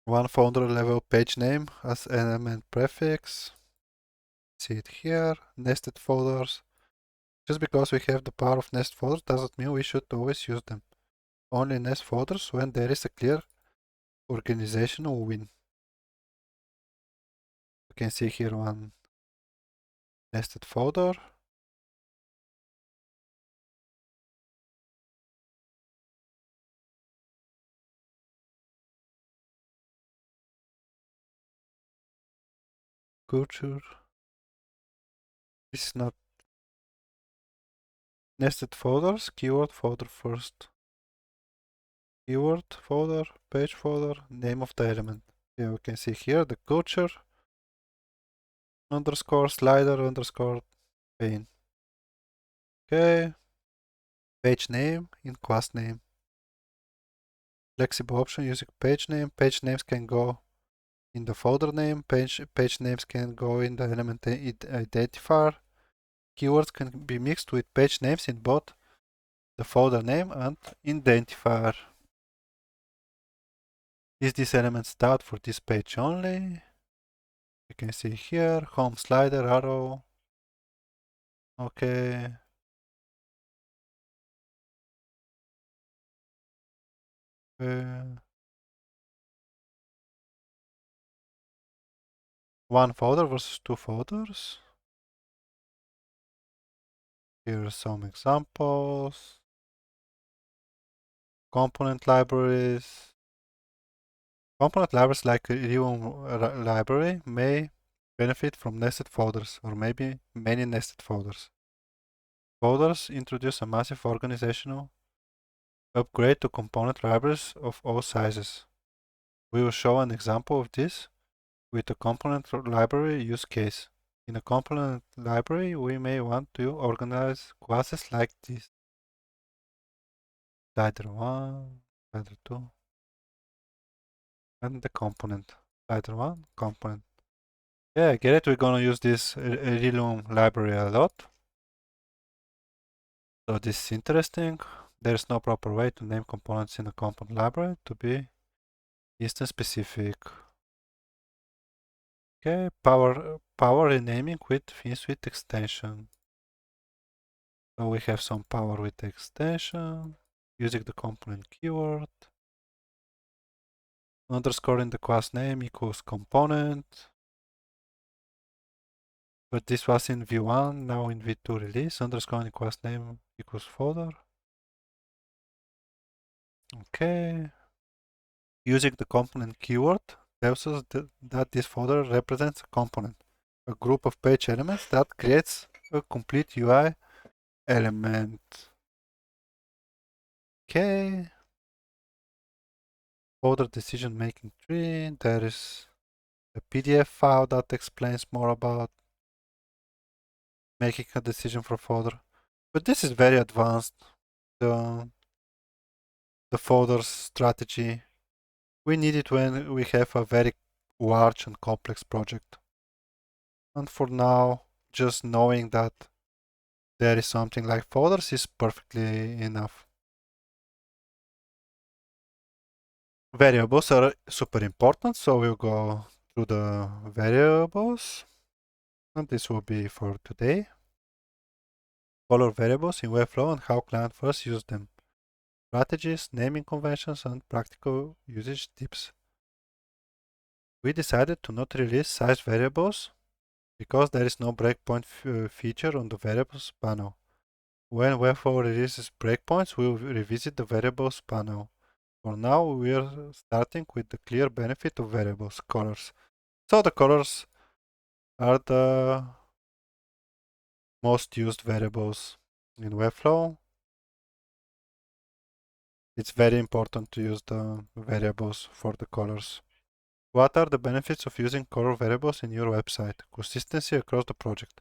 One folder level page name as element prefix. See it here. Nested folders. Just because we have the power of nest folders doesn't mean we should always use them. Only nest folders when there is a clear organizational win. You can see here one nested folder. Culture. This is not nested folders. Keyword folder first. Keyword folder, page folder, name of the element. Yeah, we can see here the culture underscore slider underscore pane. Okay. Page name in class name. Flexible option using page name. Page names can go in the folder name. Page names can go in the element identifier. Keywords can be mixed with page names in both the folder name and identifier. Is this element styled for this page only? You can see here, home slider, arrow. Okay. One folder versus two folders. Here are some examples. Component libraries. Component libraries like Ribbon library may benefit from nested folders or maybe many nested folders. Folders introduce a massive organizational upgrade to component libraries of all sizes. We will show an example of this with a component library use case. In a component library, we may want to organize classes like this. Slider 1, slider 2, and the component. Slider 1, component. Yeah, I get it. We're gonna use this Relum library a lot. So this is interesting. There's no proper way to name components in a component library to be instance specific. Okay, power renaming with Finsweet extension. So we have some power with the extension, using the component keyword. Underscoring the class name equals component. But this was in v1, now in v2 release. Underscoring class name equals folder. Okay. Using the component keyword tells us that this folder represents a component, a group of page elements that creates a complete UI element. Okay. Folder decision making tree. There is a PDF file that explains more about making a decision for folder. But this is very advanced. The folder strategy. We need it when we have a very large and complex project. And for now, just knowing that there is something like folders is perfectly enough. Variables are super important, so we'll go through the variables. And this will be for today. Color variables in Webflow and how client first use them. Strategies, naming conventions, and practical usage tips. We decided to not release size variables because there is no breakpoint feature on the variables panel. When Webflow releases breakpoints, we will revisit the variables panel. For now, we are starting with the clear benefit of variables, colors. So the colors are the most used variables in Webflow. It's very important to use the variables for the colors. What are the benefits of using color variables in your website? Consistency across the project.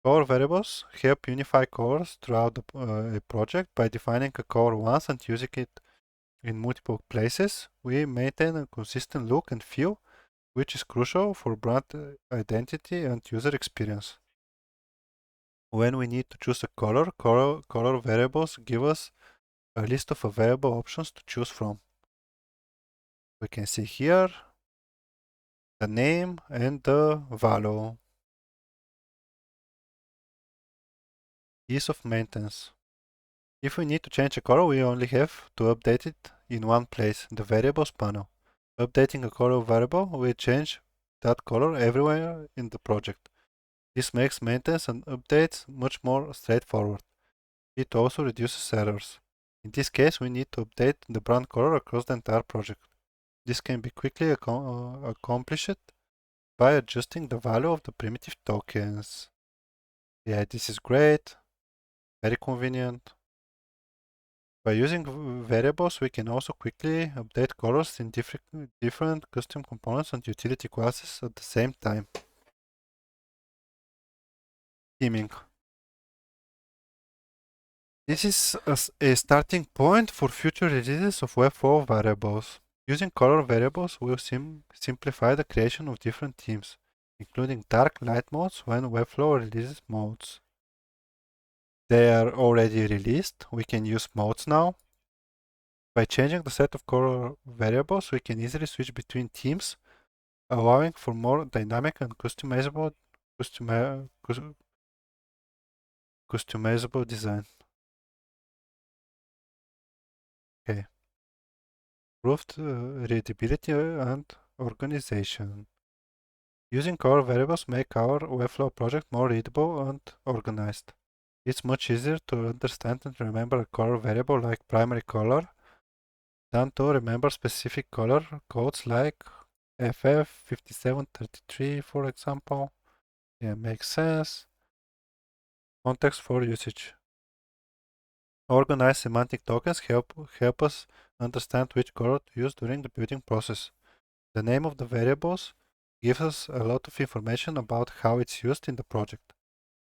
Color variables help unify colors throughout a project by defining a color once and using it in multiple places. We maintain a consistent look and feel, which is crucial for brand identity and user experience. When we need to choose a color variables give us a list of available options to choose from. We can see here the name and the value. Ease of maintenance. If we need to change a color, we only have to update it in one place, the variables panel. Updating a color variable will change that color everywhere in the project. This makes maintenance and updates much more straightforward. It also reduces errors. In this case, we need to update the brand color across the entire project. This can be quickly accomplished by adjusting the value of the primitive tokens. Yeah, this is great, very convenient. By using variables, we can also quickly update colors in different custom components and utility classes at the same time. Theming. This is a starting point for future releases of Webflow variables. Using color variables will simplify the creation of different themes, including dark light modes when Webflow releases modes. They are already released. We can use modes now. By changing the set of color variables, we can easily switch between themes, allowing for more dynamic and customizable design. Okay. Improved readability and organization. Using color variables make our Webflow project more readable and organized. It's much easier to understand and remember a color variable like primary color than to remember specific color codes like FF5733, for example. Yeah, makes sense. Context for usage. Organized semantic tokens help us understand which color to use during the building process. The name of the variables gives us a lot of information about how it's used in the project.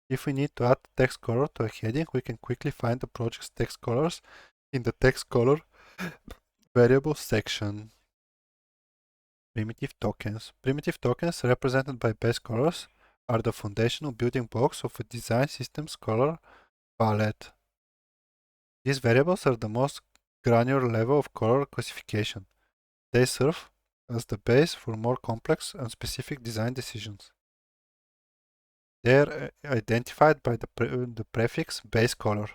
If we need to add text color to a heading, we can quickly find the project's text colors in the text color variable section. Primitive tokens. Primitive tokens, represented by base colors, are the foundational building blocks of a design system's color palette. These variables are the most granular level of color classification. They serve as the base for more complex and specific design decisions. They are identified by the prefix base color.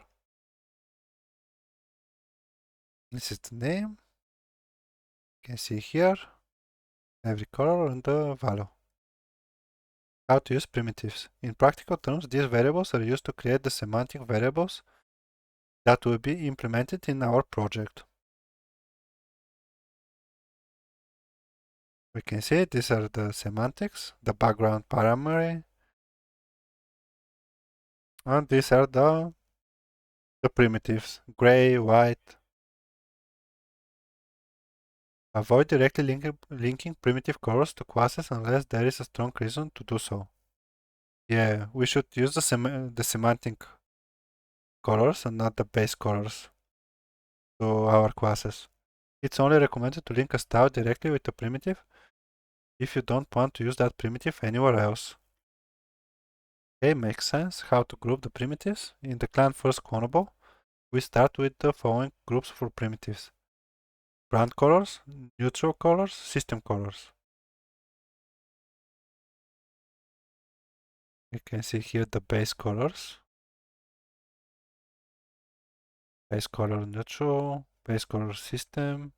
This is the name. You can see here every color and the value. How to use primitives. In practical terms, these variables are used to create the semantic variables that will be implemented in our project. We can see these are the semantics, the background parameter, and these are the primitives, gray, white. Avoid directly linking primitive colors to classes unless there is a strong reason to do so. Yeah, we should use the semantic colors and not the base colors to our classes. It's only recommended to link a style directly with the primitive if you don't want to use that primitive anywhere else. Okay, makes sense. How to group the primitives. In the client first clonable, we start with the following groups for primitives. Brand colors, neutral colors, system colors. You can see here the base colors. Base color neutral, base color system.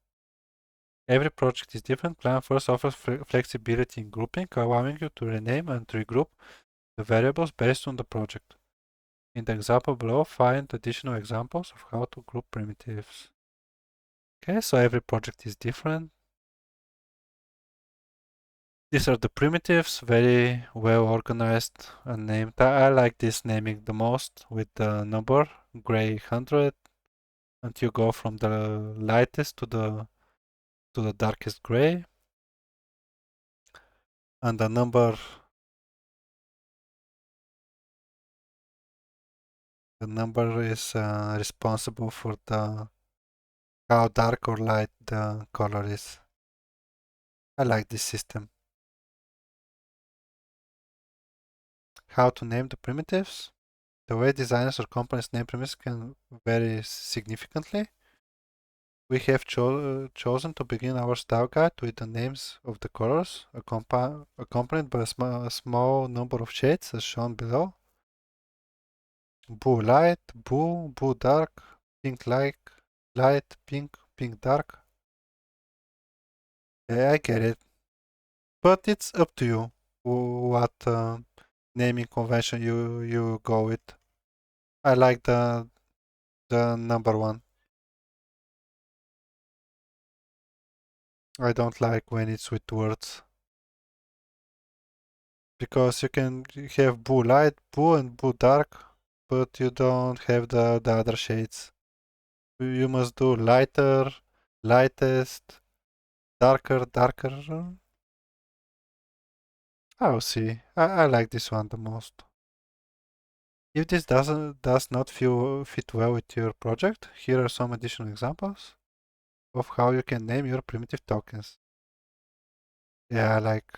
Every project is different. Client first offers flexibility in grouping, allowing you to rename and regroup the variables based on the project. In the example below, find additional examples of how to group primitives. Okay, so every project is different. These are the primitives, very well organized and named. I like this naming the most with the number, gray 100, and you go from the lightest to the darkest gray. And the number is responsible for the how dark or light the color is. I like this system. How to name the primitives? The way designers or companies name primitives can vary significantly. We have chosen to begin our style guide with the names of the colors, accompanied by a small number of shades as shown below. Blue light, blue dark, pink light, pink dark. Yeah, I get it. But it's up to you what naming convention you go with. I like the number one. I don't like when it's with words. Because you can have blue light, blue and blue dark, but you don't have the other shades. You must do lighter, lightest, darker. I'll see. I like this one the most. If this does not fit well with your project, here are some additional examples of how you can name your primitive tokens. Yeah, I like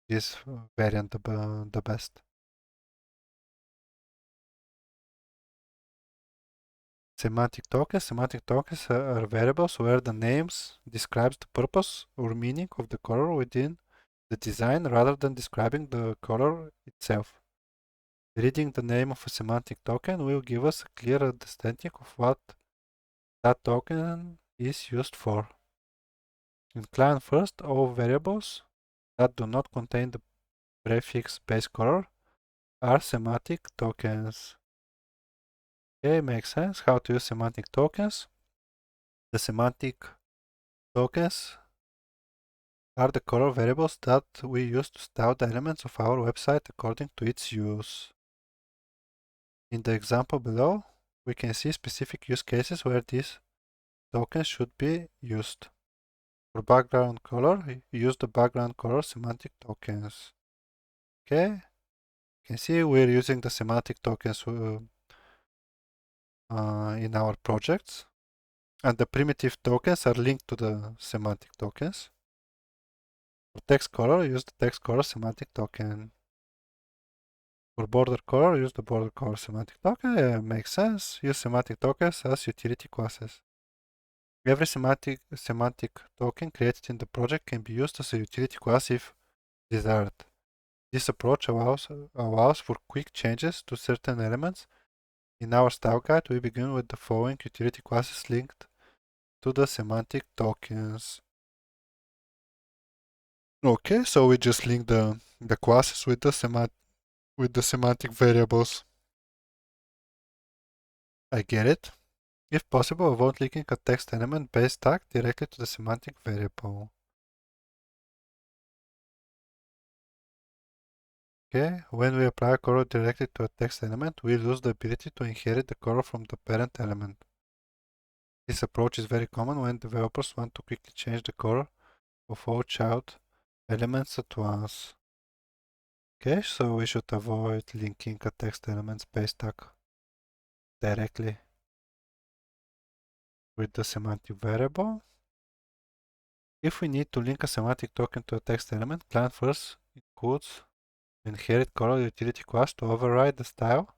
this variant the best. Semantic tokens are variables where the names describes the purpose or meaning of the color within the design rather than describing the color itself. Reading the name of a semantic token will give us a clear understanding of what that token is used for. In client first, all variables that do not contain the prefix base color are semantic tokens. Okay, makes sense. How to use semantic tokens? The semantic tokens are the color variables that we use to style the elements of our website according to its use. In the example below, we can see specific use cases where these tokens should be used. For background color, use the background color semantic tokens. Okay, you can see we're using the semantic tokens in our projects, and the primitive tokens are linked to the semantic tokens. For text color, use the text color semantic token. For border color, use the border color semantic token. Makes sense. Use semantic tokens as utility classes. Every semantic token created in the project can be used as a utility class if desired. This approach allows for quick changes to certain elements. In our style guide, we begin with the following utility classes linked to the semantic tokens. Okay, so we just link the classes with the semantic variables. I get it. If possible, avoid linking a text element base tag directly to the semantic variable. Okay, when we apply a color directly to a text element, we lose the ability to inherit the color from the parent element. This approach is very common when developers want to quickly change the color of all child elements at once. Okay, so we should avoid linking a text element's base tag directly with the semantic variable. If we need to link a semantic token to a text element, client first includes inherit color utility class to override the style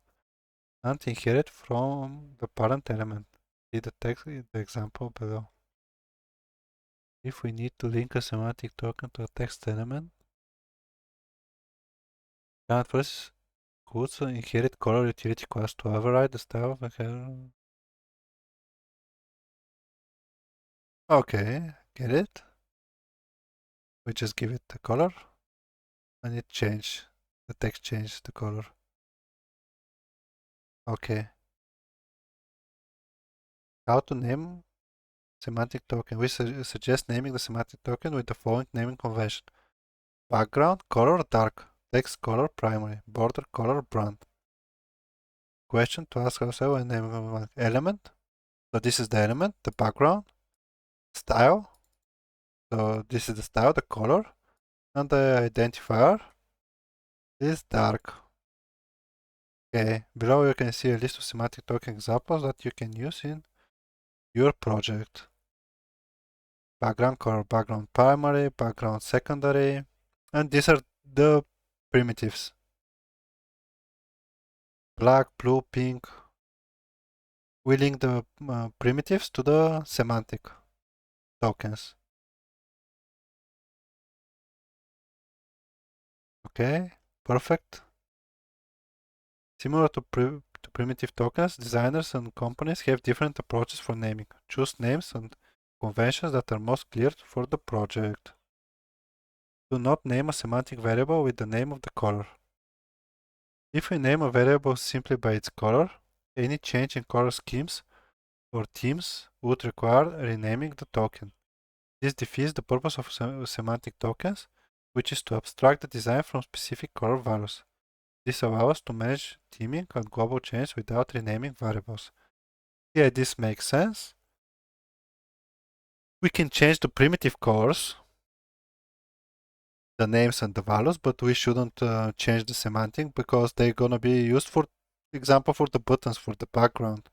and inherit from the parent element. See the text in the example below. If we need to link a semantic token to a text element, client first includes inherit color utility class to override the style of the. Okay, get it? We just give it the color and it change. The text changes the color. Okay. How to name semantic token? We suggest naming the semantic token with the following naming convention. Background color dark, text color primary, border color brand. Question to ask ourselves when naming an element. So this is the element, the background, style. So this is the style, the color. and the identifier is dark. Okay, below you can see a list of semantic token examples that you can use in your project. Background color, background primary, background secondary, and these are the primitives. Black, blue, pink. We link the primitives to the semantic tokens. Okay, perfect. Similar to primitive tokens, designers and companies have different approaches for naming. Choose names and conventions that are most clear for the project. Do not name a semantic variable with the name of the color. If we name a variable simply by its color, any change in color schemes or themes would require renaming the token. This defeats the purpose of semantic tokens, which is to abstract the design from specific color values. This allows us to manage theming and global change without renaming variables. Yeah, this makes sense. We can change the primitive colors, the names and the values, but we shouldn't change the semantic because they're gonna be used for example for the buttons for the background.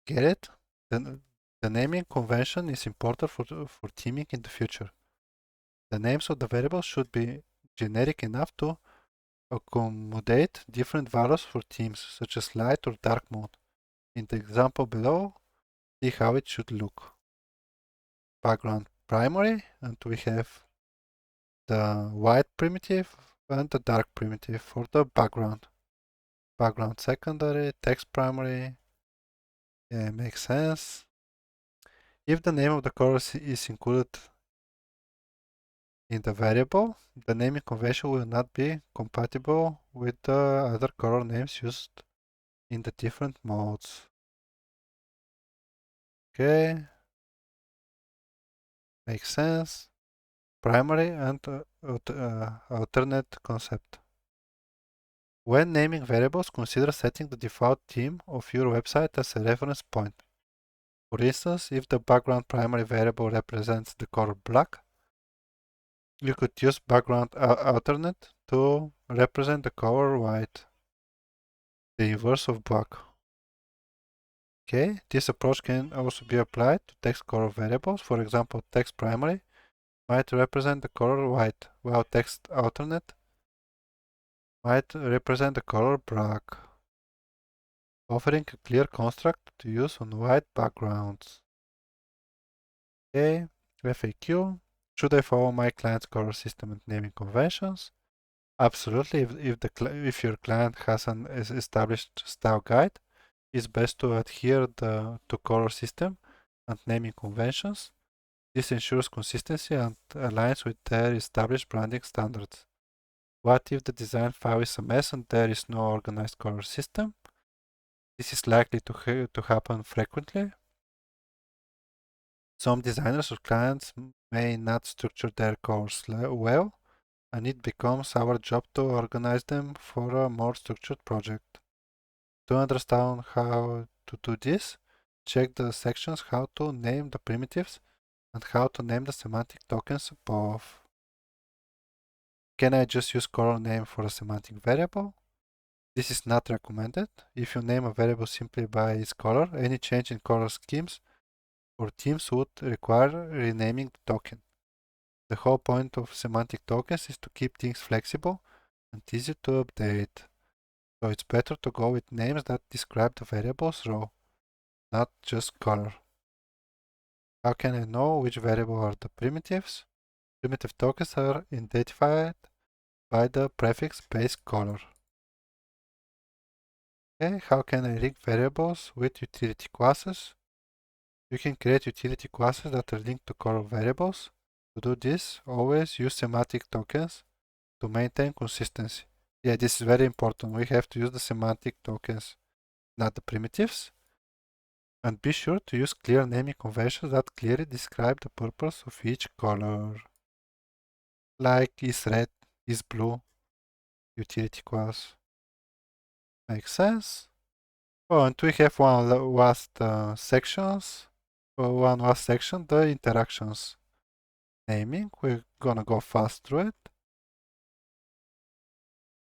Get it? The naming convention is important for theming in the future. The names of the variables should be generic enough to accommodate different values for themes, such as light or dark mode. In the example below, see how it should look. Background primary, and we have the white primitive and the dark primitive for the background. Background secondary, text primary, yeah, makes sense. If the name of the color is included in the variable, the naming convention will not be compatible with the other color names used in the different modes. Okay, makes sense. Primary and alternate concept. When naming variables, consider setting the default theme of your website as a reference point. For instance, if the background primary variable represents the color black, you could use background alternate to represent the color white, the inverse of black. Okay, this approach can also be applied to text color variables. For example, text primary might represent the color white, while text alternate might represent the color black, offering a clear construct to use on white backgrounds. Okay, FAQ. Should I follow my client's color system and naming conventions? Absolutely. If your client has an established style guide, it's best to adhere to color system and naming conventions. This ensures consistency and aligns with their established branding standards. What if the design file is a mess and there is no organized color system? This is likely to happen frequently. Some designers or clients may not structure their colors well, and it becomes our job to organize them for a more structured project. To understand how to do this, check the sections how to name the primitives and how to name the semantic tokens above. Can I just use color name for a semantic variable? This is not recommended. If you name a variable simply by its color, any change in color schemes or themes would require renaming the token. The whole point of semantic tokens is to keep things flexible and easy to update. So it's better to go with names that describe the variable's row, not just color. How can I know which variable are the primitives? Primitive tokens are identified by the prefix base color. Okay, how can I link variables with utility classes? You can create utility classes that are linked to color variables. To do this, always use semantic tokens to maintain consistency. Yeah, this is very important. We have to use the semantic tokens, not the primitives. And be sure to use clear naming conventions that clearly describe the purpose of each color. Like is red, is blue, utility class. Makes sense? Oh, and we have one last sections. One last section, the interactions. naming. We're gonna go fast through it.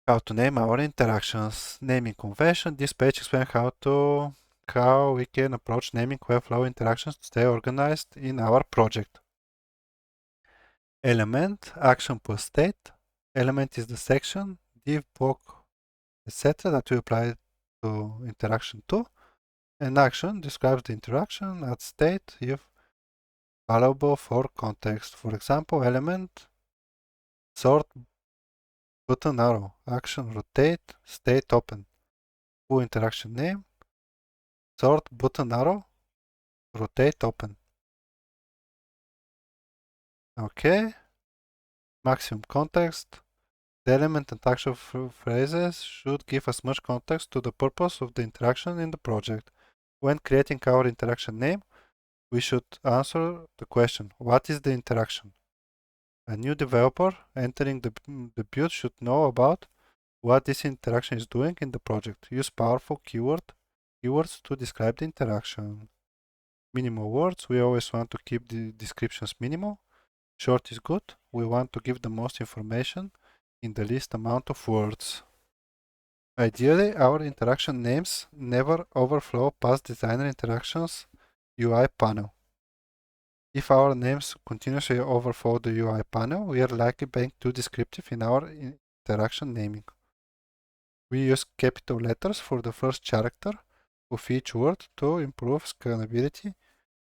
How to name our interactions. Naming convention. This page explains how we can approach naming Webflow interactions to stay organized in our project. Element, action plus state. Element is the section, div, block, etc. that we apply to interaction to. And action describes the interaction at state if valuable for context. For example, element, sort, button arrow, action, rotate, state open. Full interaction name, sort, button arrow, rotate open. Okay. Maximum context. The element and action phrases should give as much context to the purpose of the interaction in the project. When creating our interaction name, we should answer the question, what is the interaction? A new developer entering the build should know about what this interaction is doing in the project. Use powerful keywords to describe the interaction. Minimal words, we always want to keep the descriptions minimal. Short is good, we want to give the most information in the least amount of words. Ideally, our interaction names never overflow past designer interactions UI panel. If our names continuously overflow the UI panel, we are likely being too descriptive in our interaction naming. We use capital letters for the first character of each word to improve scalability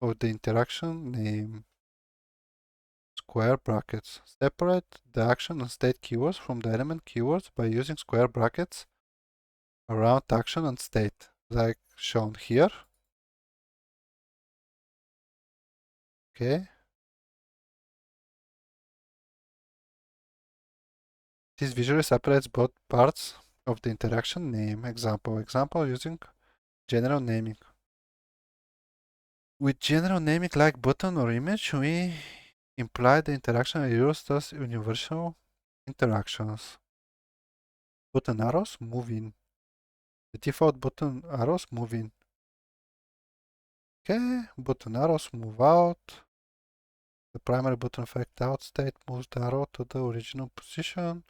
of the interaction name. Square brackets. Separate the action and state keywords from the element keywords by using square brackets around action and state, like shown here. Okay. This visually separates both parts of the interaction name. Example using general naming. With general naming like button or image, we imply the interaction are used as universal interactions. Button arrows move in. The default button arrows move in. Okay, button arrows move out. The primary button effect out state moves the arrow to the original position.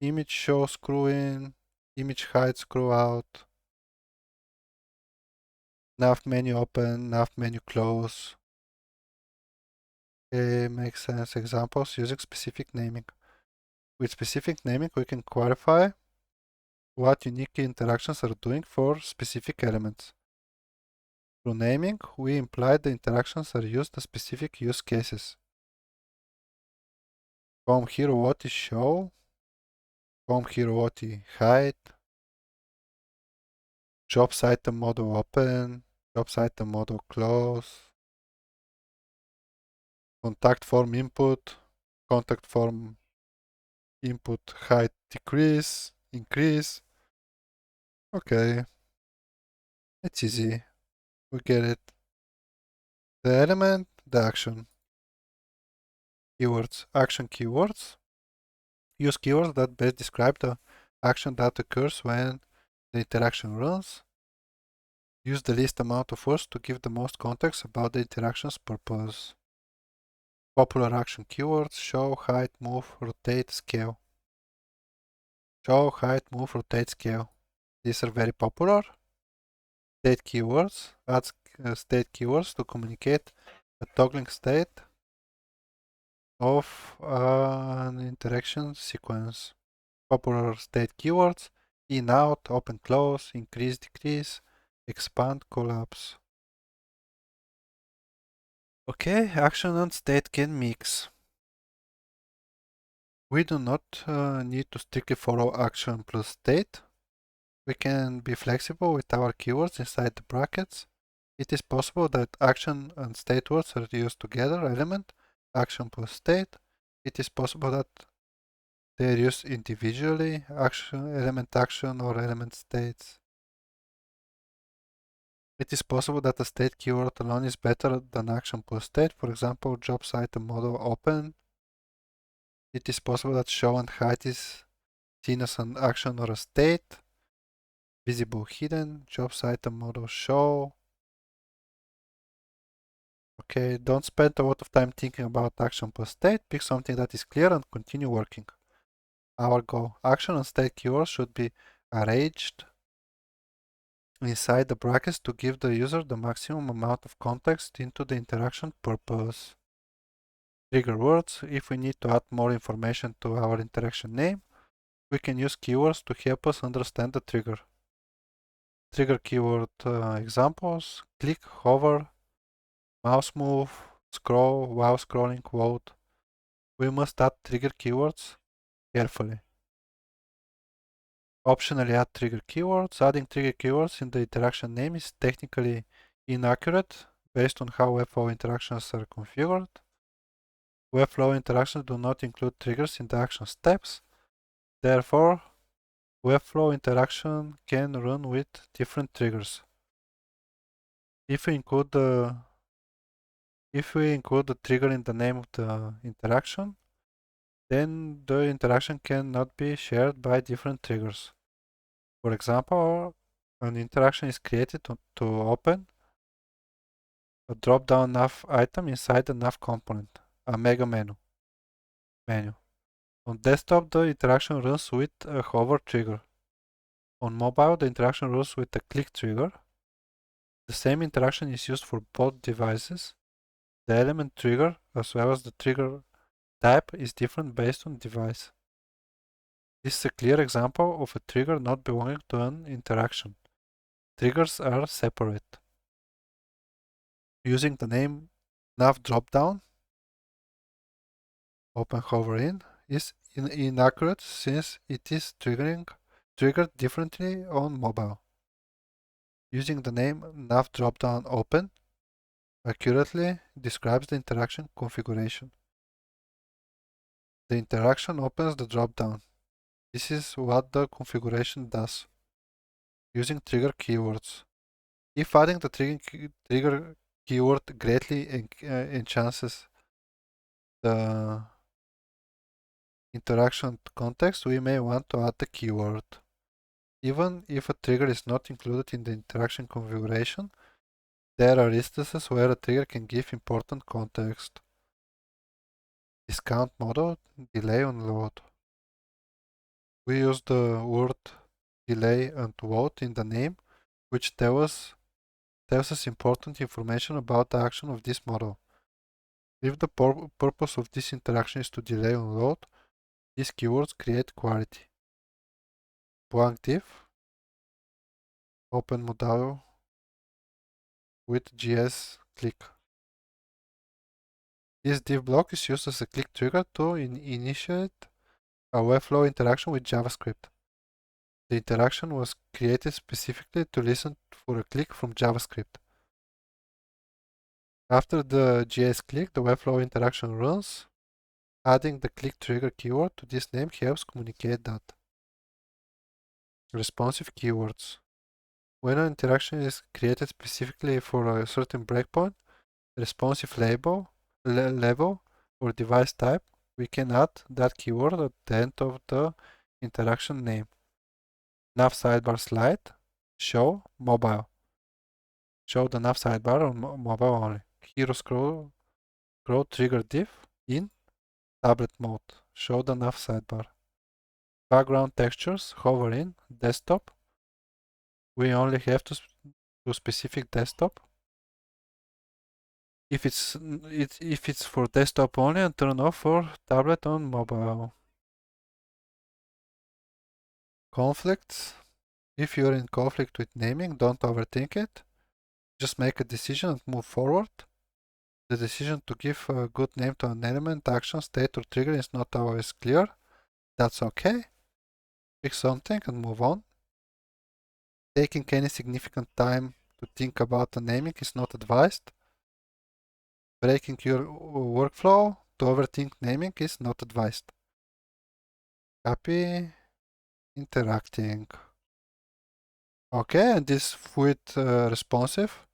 Image show screw in. Image hide screw out. Nav menu open, nav menu close. Okay, makes sense. Examples using specific naming. With specific naming, we can qualify what unique interactions are doing for specific elements. Through naming, we imply the interactions are used in specific use cases. Home hero what is show, home hero what is hide, jobs item model open, jobs item model close, contact form input, contact form input height decrease, increase. Okay, it's easy. We get it. The element, the action. Keywords, action keywords. Use keywords that best describe the action that occurs when the interaction runs. Use the least amount of words to give the most context about the interaction's purpose. Popular action keywords, show, hide, move, rotate, scale. Show, hide, move, rotate, scale. These are very popular. State keywords, add state keywords to communicate a toggling state of an interaction sequence. Popular state keywords, in, out, open, close, increase, decrease, expand, collapse. Okay, action and state can mix. We do not need to strictly follow action plus state. We can be flexible with our keywords inside the brackets. It is possible that action and state words are used together, element, action plus state. It is possible that they are used individually, action or element states. It is possible that a state keyword alone is better than action plus state. For example, jobs item model open. It is possible that show and hide is seen as an action or a state. Visible hidden, jobs item model show. Okay, don't spend a lot of time thinking about action plus state. Pick something that is clear and continue working. Our goal. Action and state keywords should be arranged inside the brackets to give the user the maximum amount of context into the interaction purpose. Trigger words. If we need to add more information to our interaction name, we can use keywords to help us understand the trigger. Trigger keyword examples: click, hover, mouse move, scroll, while scrolling, vote. We must add trigger keywords carefully. Optionally add trigger keywords. Adding trigger keywords in the interaction name is technically inaccurate based on how Webflow interactions are configured. Webflow interactions do not include triggers in the action steps. Therefore, Webflow interaction can run with different triggers. If we include the trigger in the name of the interaction, then the interaction cannot be shared by different triggers. For example, an interaction is created to open a drop-down nav item inside the nav component, a mega menu. On desktop, the interaction runs with a hover trigger. On mobile, the interaction runs with a click trigger. The same interaction is used for both devices. The element trigger, as well as the trigger type, is different based on device. This is a clear example of a trigger not belonging to an interaction. Triggers are separate. Using the name nav dropdown, open hover in, is inaccurate since it is triggered differently on mobile. Using the name nav dropdown open accurately describes the interaction configuration. The interaction opens the dropdown. This is what the configuration does. Using trigger keywords. If adding the trigger keyword greatly enhances the interaction context, we may want to add the keyword. Even if a trigger is not included in the interaction configuration, there are instances where a trigger can give important context. Discount model, delay on load. We use the word delay and load in the name, which tells us important information about the action of this model. If the purpose of this interaction is to delay on load, these keywords create clarity. Blank div, open modal with JS click. This div block is used as a click trigger to initiate a Webflow interaction with JavaScript. The interaction was created specifically to listen for a click from JavaScript. After the JS click, the Webflow interaction runs. Adding the click trigger keyword to this name helps communicate that. Responsive keywords. When an interaction is created specifically for a certain breakpoint, responsive level, or device type, we can add that keyword at the end of the interaction name. Nav sidebar slide, show mobile. Show the nav sidebar on mobile only. Hero scroll trigger div in tablet mode. Show the nav sidebar. Background textures, hover in desktop. We only have to specific desktop. If it's for desktop only, and turn off for tablet on mobile. Conflicts. If you're in conflict with naming, don't overthink it. Just make a decision and move forward. The decision to give a good name to an element, action, state, or trigger is not always clear. That's okay. Pick something and move on. Taking any significant time to think about the naming is not advised. Breaking your workflow to overthink naming is not advised. Happy interacting. Okay, and this fluid responsive,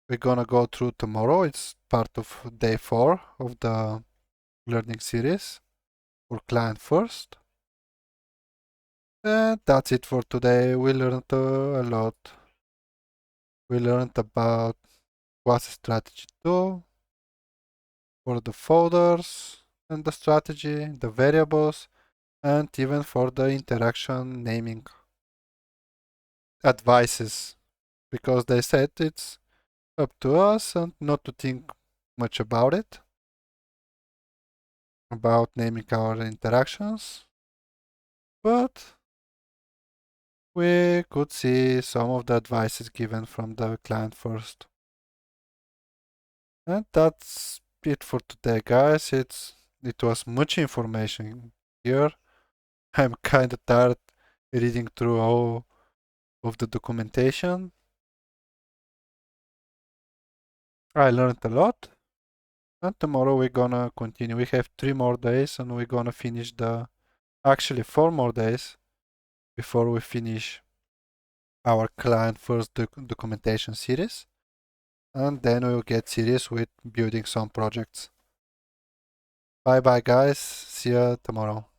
we're gonna go through tomorrow. It's part of day 4 of the learning series for client first. And that's it for today. We learned a lot. We learned about was strategy 2 for the folders and the strategy, the variables, and even for the interaction naming advices, because they said it's up to us and not to think much about it, about naming our interactions, but we could see some of the advices given from the client first. And that's it for today, guys. It was much information here. I'm kind of tired reading through all of the documentation. I learned a lot. And tomorrow we're gonna continue. We have 3 more days and we're gonna finish actually 4 more days before we finish our client first documentation series. And then we'll get serious with building some projects. Bye bye guys. See you tomorrow.